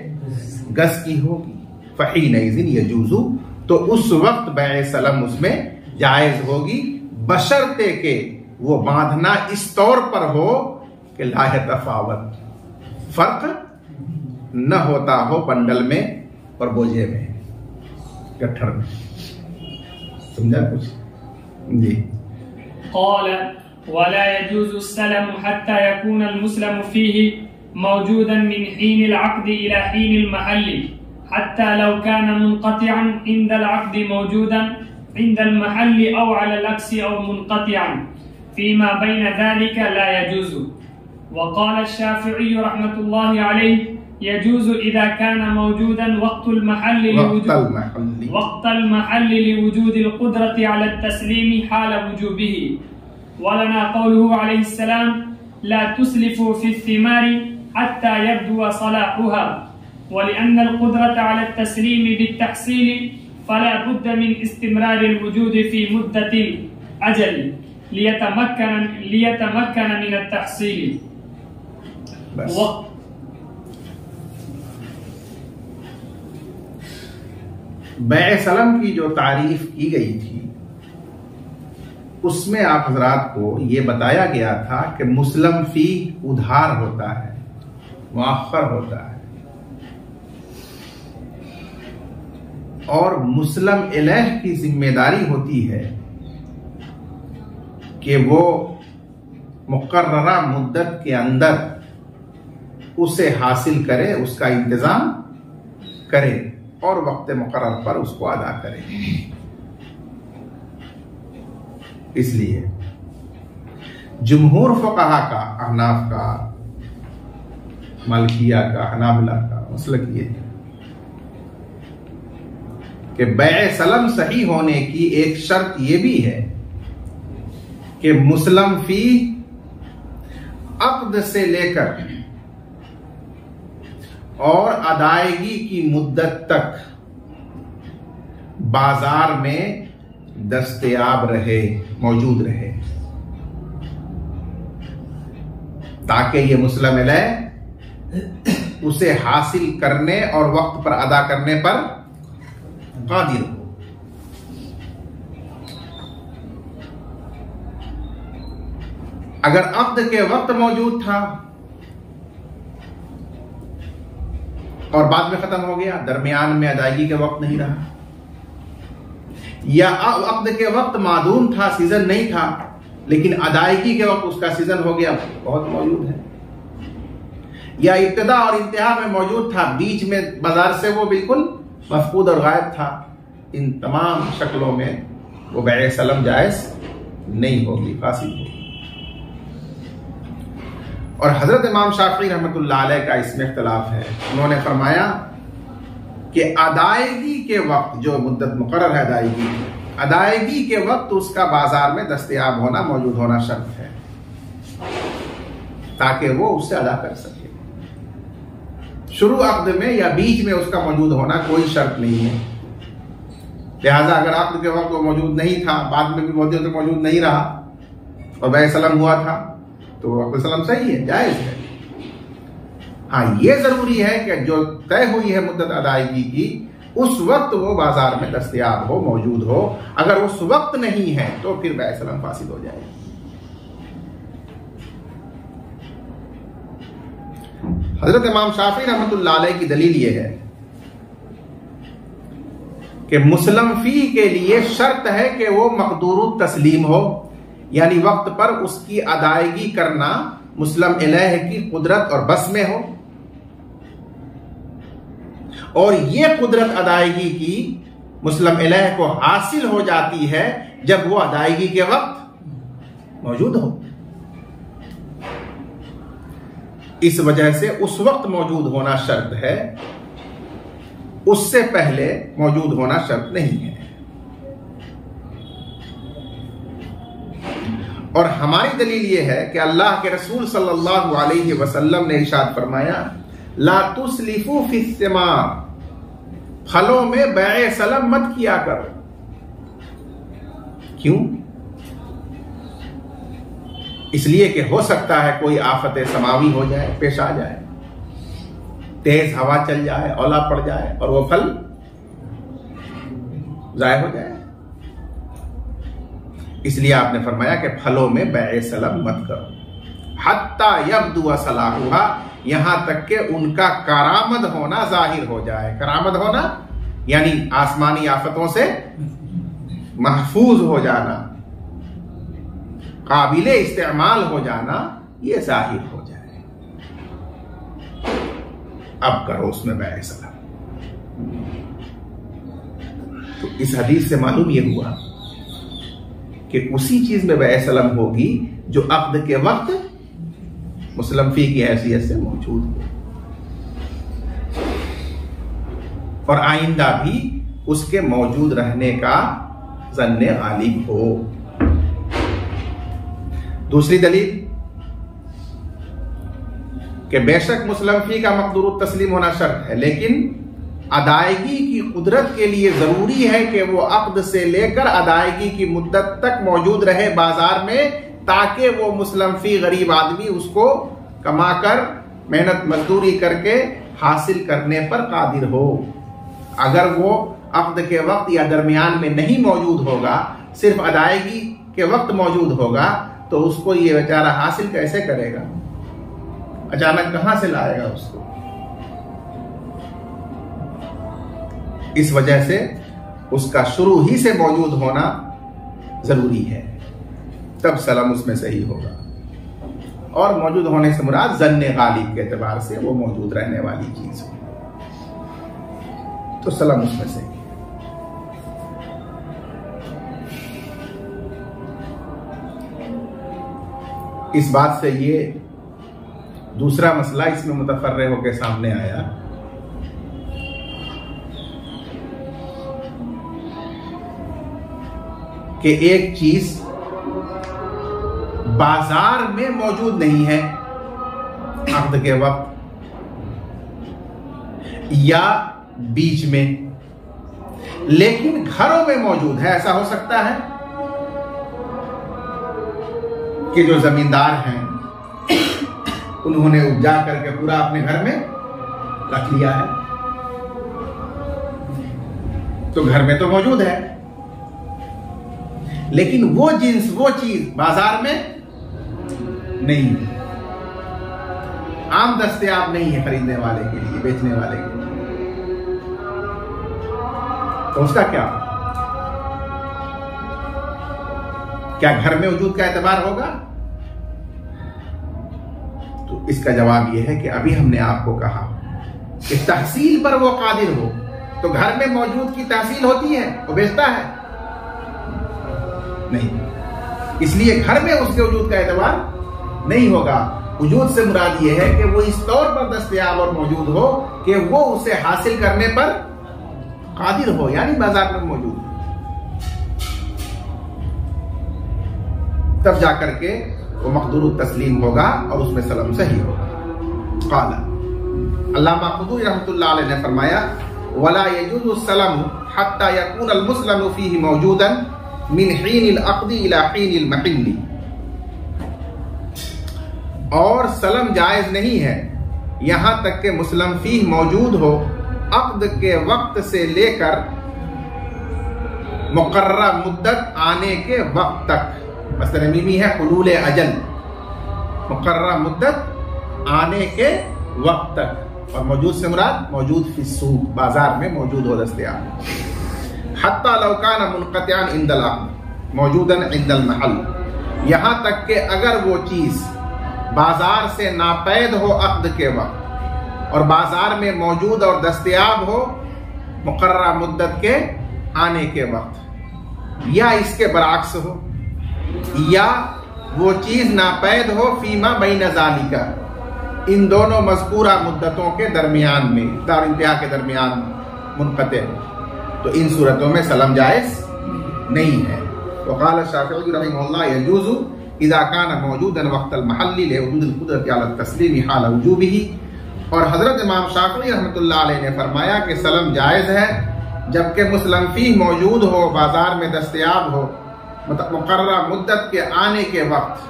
गज की होगी। फ़हीनइज़िन यजूज़ु, तो उस वक्त बैए सलम उसमें जायज होगी, बशर्ते के वो बांधना इस तौर पर हो कि ला यतफ़ावत, फर्क न होता हो बंडल में और बोझे में, गट्ठड़ में। समझा कुछ जी? क़ाल वला यजूज़ु सलम हत्ता यकून अल-मुस्लम फ़ीही मौजूदन मिन हीन अल-अक़द इला हीन अल-महल्ल, हत्ता लौ कान मुनक़तिअन इंद अल-अक़द मौजूदन इंद अल-महल्ल औ अला अल-अक्स औ मुनक़तिअन फ़ीमा बैन ज़ालिका ला यजूज़ु। वक़ाल अश-शाफ़िई रहमतुल्लाहि अलैहि यजूज़ु इज़ा कान मौजूदन वक़्तुल महल्ल लिवुजूदिल क़ुदरति अला अत-तस्लीम हाल वुजूबिही। वलना क़ौलुहु अलैहि सलाम ला तुस्लिफू फ़ी अथ-थिमारि हत्ता यब्दुअ सलाहुहा, वलिअन्न अल-क़ुदरत अला अत-तस्लीम बित-तहसील फला बुद्द मिन इस्तिमरार अल-वुजूद फ़ी मुद्दतिल अजल लियतमक्कन मिन अत-तहसील। बैए सलम की जो तारीफ की गई थी उसमें आप हजरात को ये बताया गया था कि मुस्लिम फी उधार होता है, मुअख्खर होता है, और मुस्लिम इलैह की जिम्मेदारी होती है कि वो मुकर्ररा मुद्दत के अंदर उसे हासिल करे, उसका इंतजाम करे और वक्त मुकर्रर पर उसको अदा करे। इसलिए जुमहूर फुक़हा का, अहनाफ का, मालिकिया का, हनाबिला का मसलक ये है कि बैए सलम सही होने की एक शर्त ये भी है कि मुस्लिम फी अक्द से लेकर और अदायगी की मुद्दत तक बाजार में दस्तयाब रहे, मौजूद रहे, ताकि ये मुस्लिम इलैह उसे हासिल करने और वक्त पर अदा करने पर कादिर हो। अगर अक्द के वक्त मौजूद था और बाद में खत्म हो गया, दरमियान में अदायगी के वक्त नहीं रहा, या अक्द के वक्त मादूम था, सीजन नहीं था, लेकिन अदायगी के वक्त उसका सीजन हो गया, बहुत मौजूद है, या इब्तिदा और इंतहा में मौजूद था, बीच में बाजार से वो बिल्कुल मफकूद और गायब था, इन तमाम शक्लों में वो बैए सलम जायज नहीं होगी, फासिद होगी। और हजरत इमाम शाफी रहमतुल्लाह अलैह का इसमें इख्तिलाफ है। उन्होंने फरमाया कि अदायगी के वक्त, जो मुद्दत मुकर्रर है अदायगी की, अदायगी के वक्त उसका बाजार में दस्तयाब होना, मौजूद होना शर्त है, ताकि वो उससे अदा कर सके। शुरू अक्द में या बीच में उसका मौजूद होना कोई शर्त नहीं है। लिहाजा अगर अक्द के वक्त वो मौजूद नहीं था, बाद में भी मौजूद नहीं रहा और बैए सलम हुआ था, तो अक्द सलम सही है, जायज है। हाँ, ये जरूरी है कि जो तय हुई है मुद्दत अदायगी की, उस वक्त वो बाजार में दस्तयाब हो, मौजूद हो। अगर उस वक्त नहीं है तो फिर बैए सलम फासिद हो जाएगा। हजरत इमाम शाफी रहमतुल्लाह अलैह की दलील ये है कि मुस्लिम फी के लिए शर्त है कि वो मकदूरुत तस्लीम हो, यानी वक्त पर उसकी अदायगी करना मुस्लिम इलैह की कुदरत और बस में हो, और ये कुदरत अदायगी की मुस्लिम इलैह को हासिल हो जाती है जब वो अदायगी के वक्त मौजूद हो। इस वजह से उस वक्त मौजूद होना शर्त है, उससे पहले मौजूद होना शर्त नहीं है। और हमारी दलील यह है कि अल्लाह के रसूल सल्लल्लाहु अलैहि वसल्लम ने इरशाद फरमाया, ला तुस्लिफू फिस्सिमार, फलों में बैए सलम मत किया करो। क्यों? इसलिए कि हो सकता है कोई आफत समावी हो जाए, पेश आ जाए, तेज हवा चल जाए, औला पड़ जाए और वो फल जाया हो जाए। इसलिए आपने फरमाया कि फलों में बैए सलम मत करो, हत्ता यब्दु सलाहुहा, यहां तक कि उनका करामद होना जाहिर हो जाए। करामद होना यानी आसमानी आफतों से महफूज हो जाना, काबिले इस्तेमाल हो जाना, ये जाहिर हो जाए, अब करो उसमें बैए सलम। तो इस हदीस से मालूम यह हुआ कि उसी चीज में बैए सलम होगी जो अक्द के वक्त मुस्लिम फी की हैसियत से मौजूद हो, और आइंदा भी उसके मौजूद रहने का ज़न्ने गालिब हो। दूसरी दलील कि बेशक मुस्लिम फी का मकदूर तस्लीम होना शर्त है, लेकिन अदायगी की कुदरत के लिए जरूरी है कि वो अक्द से लेकर अदायगी की मुद्दत तक मौजूद रहे बाजार में, ताकि वो मुस्लिम फी गरीब आदमी उसको कमाकर मेहनत मजदूरी करके हासिल करने पर कादिर हो। अगर वो अक्द के वक्त या दरमियान में नहीं मौजूद होगा, सिर्फ अदायगी के वक्त मौजूद होगा, तो उसको ये बेचारा हासिल कैसे करेगा? अचानक कहां से लाएगा उसको? इस वजह से उसका शुरू ही से मौजूद होना जरूरी है, तब सलम उसमें सही होगा। और मौजूद होने से मुराद ज़न्ने गालिब के एतबार से वो मौजूद रहने वाली चीज हो, तो सलम उसमें सही। इस बात से ये दूसरा मसला इसमें मुतफर्रे होकर सामने आया कि एक चीज बाजार में मौजूद नहीं है, अक्द के वक्त या बीच में, लेकिन घरों में मौजूद है। ऐसा हो सकता है कि जो जमींदार हैं उन्होंने उपजा करके पूरा अपने घर में रख लिया है, तो घर में तो मौजूद है, लेकिन वो जिन्स, वो चीज बाजार में नहीं है, आम दस्तयाब नहीं है खरीदने वाले के लिए, बेचने वाले के लिए, तो उसका क्या घर में वजूद का एतबार होगा? तो इसका जवाब यह है कि अभी हमने आपको कहा कि तहसील पर वो कादिर हो, तो घर में मौजूद की तहसील होती है, वो बेचता है नहीं, इसलिए घर में उसके वजूद का एतबार नहीं होगा। वजूद से मुराद ये है कि वो इस तौर पर दस्तयाब और मौजूद हो कि वो उसे हासिल करने पर कादिर हो, यानी बाजार में मौजूद, तब जाकर के वो मक़दूर तस्लीम होगा और उसमें सलम सही होगा। क़ाला अल्लामा ख़ुदूरी रहमतुल्लाह अलैह ने फरमाया, वला यजूज़ु सलमु हत्ता यकून अल मुस्लिमु फ़ीही मौजूदन मिन हीनिल अक़्दी इला हीनिल महिल्ली। और सलम जायज नहीं है यहां तक के मुस्लिम फीह मौजूद हो अक़्द के वक्त से लेकर मुक़र्ररा मुद्दत आने के वक्त तक। मसलन मीमी है हुलूल अजल, मुक़र्ररा मुद्दत आने के वक्त तक, और मौजूद से मुराद मौजूद फिस्सूक, बाजार में मौजूद हो, दस्तयाब। हत्ता लौ कान मुनक़तिअन इंदल अक़्द मौजूदन इंदल महल, यहां तक के अगर वो चीज बाजार से नापैद हो अक़्द के वक्त और बाजार में मौजूद और दस्तयाब हो मुक़र्ररा मुद्दत के आने के वक्त, या इसके बरअक्स हो, या वो चीज नापैद हो फीमा बैन ज़ालिका, इन दोनों मज़कूरा मुद्दतों के दरमियान में, इफ्तार इंतहा के दरमियान मुनक़ते हो, तो इन सूरतों में सलम जायज़ नहीं है। तो क़ाल शाफ़िई रहिमहुल्लाह यजूज़ु इज़ा कान मौजूदन वक़्तल महल्ली लिवजूदिल क़ुदरति अला तस्लीमी हाल वजूबिही। और हज़रत इमाम शाफ़िई रहमतुल्लाह अलैह ने फरमाया कि सलम जायज़ है जबकि मुस्लिम फीह मौजूद हो, बाजार में दस्तयाब हो मुक़र्ररा मुद्दत के आने के वक्त,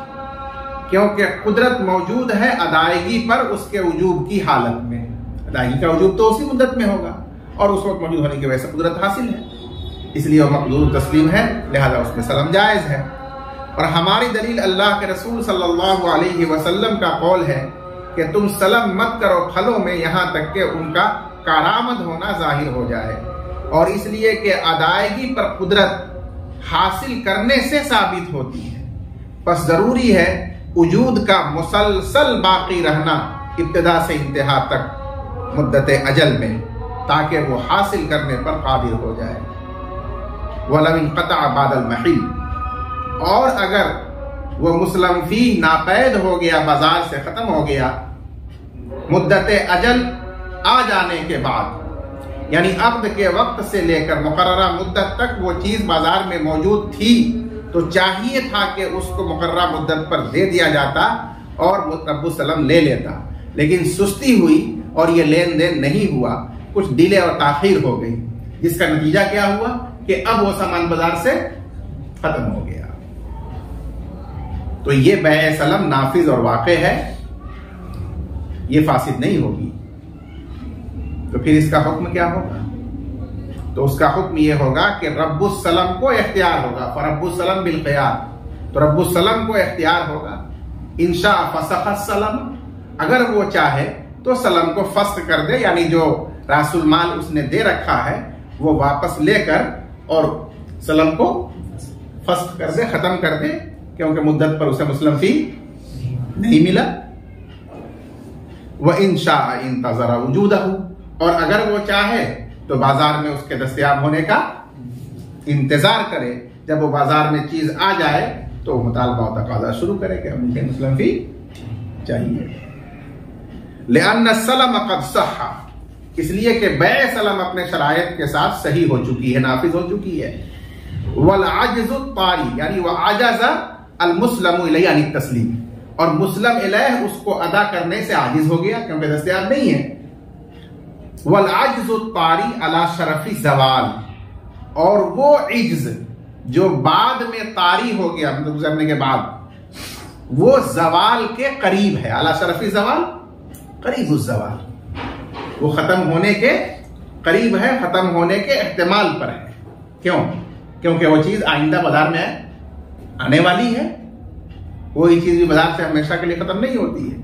क्योंकि कुदरत मौजूद है अदायगी पर उसके वजूब की हालत में। अदायगी का वजूब तो उसी मुद्दत में होगा और उस वक्त मौजूद होने की वजह से कुदरत हासिल है, इसलिए वह मक़दूर तस्लीम है, लिहाजा उसमें सलम जायज़ है। और हमारी दलील अल्लाह के रसूल सल्लल्लाहु अलैहि वसल्लम का कौल है कि तुम सलम मत करो फलों में यहां तक कि उनका कारामद होना जाहिर हो जाए, और इसलिए कि अदायगी पर कुदरत हासिल करने से साबित होती है, बस जरूरी है वजूद का मुसलसल बाकी रहना इब्तिदा से इंतहा तक मुद्दत अजल में, ताकि वो हासिल करने पर कादिर हो जाए। वलम इनक़ता बादल महिल, और अगर वो मुस्लिम फी नापैद हो गया, बाजार से खत्म हो गया मुद्दत अजल आ जाने के बाद, यानी अक़्द के वक्त से लेकर मुक़र्ररा मुद्दत तक वो चीज बाजार में मौजूद थी, तो चाहिए था कि उसको मुक़र्ररा मुद्दत पर दे दिया जाता और रब्बुल सलम ले लेता, लेकिन सुस्ती हुई और ये लेन देन नहीं हुआ, कुछ डिले और ताख़ीर हो गई, जिसका नतीजा क्या हुआ कि अब वो सामान बाजार से खत्म हो गया। तो ये बैअ सलम नाफिज और वाक़े है, ये फासिद नहीं होगी। तो फिर इसका हुक्म क्या होगा? तो उसका हुक्म ये होगा कि रब्बुल सलम को इख्तियार होगा, फरब्बुल सलम बिल ख़ियार, तो रब्बुल सलम को इख्तियार होगा। इंशा फसख सलम, अगर वो चाहे तो सलम को फस्ख कर दे, यानी जो रासुल माल उसने दे रखा है वो वापस लेकर और सलम को फस्ख कर दे, खत्म कर दे, क्योंकि मुद्दत पर उसे मुस्लिम फी नहीं मिला। वह इंशा इंतज़रा वजूदहू, और अगर वो चाहे तो बाजार में उसके दस्तयाब होने का इंतजार करे, जब वो बाजार में चीज आ जाए तो मुतालबा और तकाज़ा शुरू करे कि मुझे मुस्लिम फी चाहिए। लिअन्न सलम क़द सहा, इसलिए कि बैअ सलम अपने शरायत के साथ सही हो चुकी है, नाफिज हो चुकी है। वल अज्ज़ु तारी, यानी वह आजज़ा अल मुस्लिमु इलैहि अन तस्लीम, और मुस्लम इलैह उसको अदा करने से आजिज हो गया क्योंकि दस्तयाब नहीं है। वल आज्ज़ु तारी अला शरफी ज़वाल, और वो इज्ज जो बाद में तारी हो गया, मतलब गुजरने के बाद, वो जवाल के करीब है। अला शरफी ज़वाल, करीब उस जवाल, वो खत्म होने के करीब है, खत्म होने के एहतिमाल पर है। क्यों? क्योंकि वो चीज आइंदा बाजार में आने वाली है। कोई चीज भी बाजार से हमेशा के लिए खत्म नहीं होती है,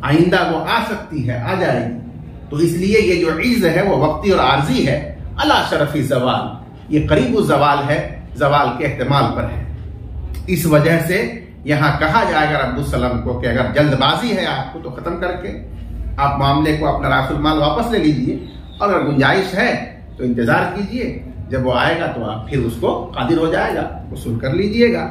आइंदा वो आ सकती है, आ जाएगी। तो इसलिए ये जो इज़्ज़ है वो वक्ती और आर्जी है। अला शरफी ज़वाल, ये करीब उस ज़वाल है, ज़वाल के एहतिमाल पर है। इस वजह से यहां कहा जाएगा रब्बुस सलम को कि अगर जल्दबाजी है आपको तो खत्म करके आप मामले को, अपना रासुल माल वापस ले लीजिए, और अगर गुंजाइश है तो इंतजार कीजिए, जब वो आएगा तो आप फिर उसको कादिर हो जाएगा, वसूल कर लीजिएगा।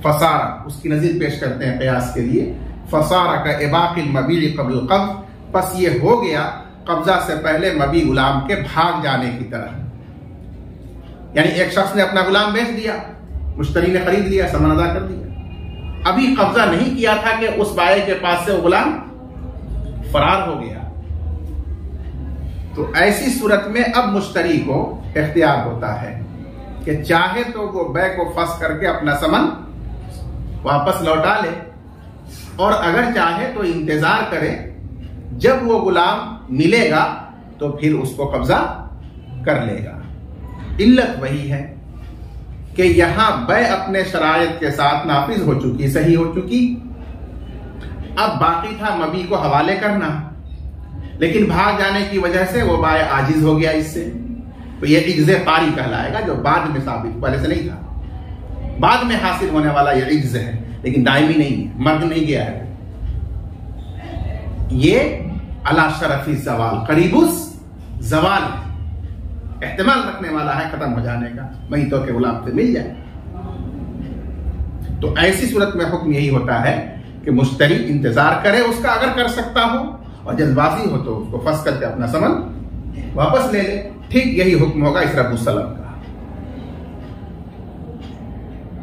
फसारा, उसकी नजीर पेश करते हैं कयास के लिए, फसारा का इबाकिल मबील कब्ल कब्ज़, बस ये हो गया कब्जा से पहले मबी गुलाम के भाग जाने की तरह। यानी एक शख्स ने अपना गुलाम बेच दिया, मुश्तरी ने खरीद लिया, सामान अदा कर दिया, अभी कब्जा नहीं किया था कि उस बाए के पास से वो गुलाम फरार हो गया। तो ऐसी सूरत में अब मुश्तरी को इख्तियार होता है कि चाहे तो वो बै को फंस करके अपना सामान वापस लौटा ले, और अगर चाहे तो इंतजार करे, जब वो गुलाम मिलेगा तो फिर उसको कब्जा कर लेगा। इल्लत वही है कि यहां बै अपने शरायत के साथ नाफिज हो चुकी, सही हो चुकी, अब बाकी था मबी को हवाले करना, लेकिन भाग जाने की वजह से वो बाय आजिज हो गया इससे, तो ये इज्ज़े तारी कहलाएगा, जो बाद में साबित, पहले से नहीं था, बाद में हासिल होने वाला ये इज्ज़ है, लेकिन दायमी नहीं है, मर्द नहीं गया है। ये अला शरफी ज़वाल, करीबुस ज़वाल है, एहतिमाल रखने वाला है खत्म हो जाने का, वही तो के गुलाम से मिल जाए। तो ऐसी सूरत में हुक्म यही होता है कि मुश्तरी इंतजार करे उसका, अगर कर सकता हो, और जल्दबाजी हो तो उसको फंस करके अपना सामान वापस ले ले। ठीक यही हुक्म होगा इस रब्बुस सलम का।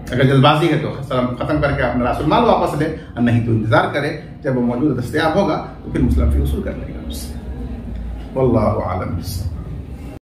अगर जल्दबाजी है तो सलम खत्म करके अपना रासुल माल वापस ले, और नहीं तो इंतजार करे, जब वो मौजूद दस्तयाब होगा तो फिर मुस्लिम वसूल कर लेगा उससे। वल्लाहु आलम।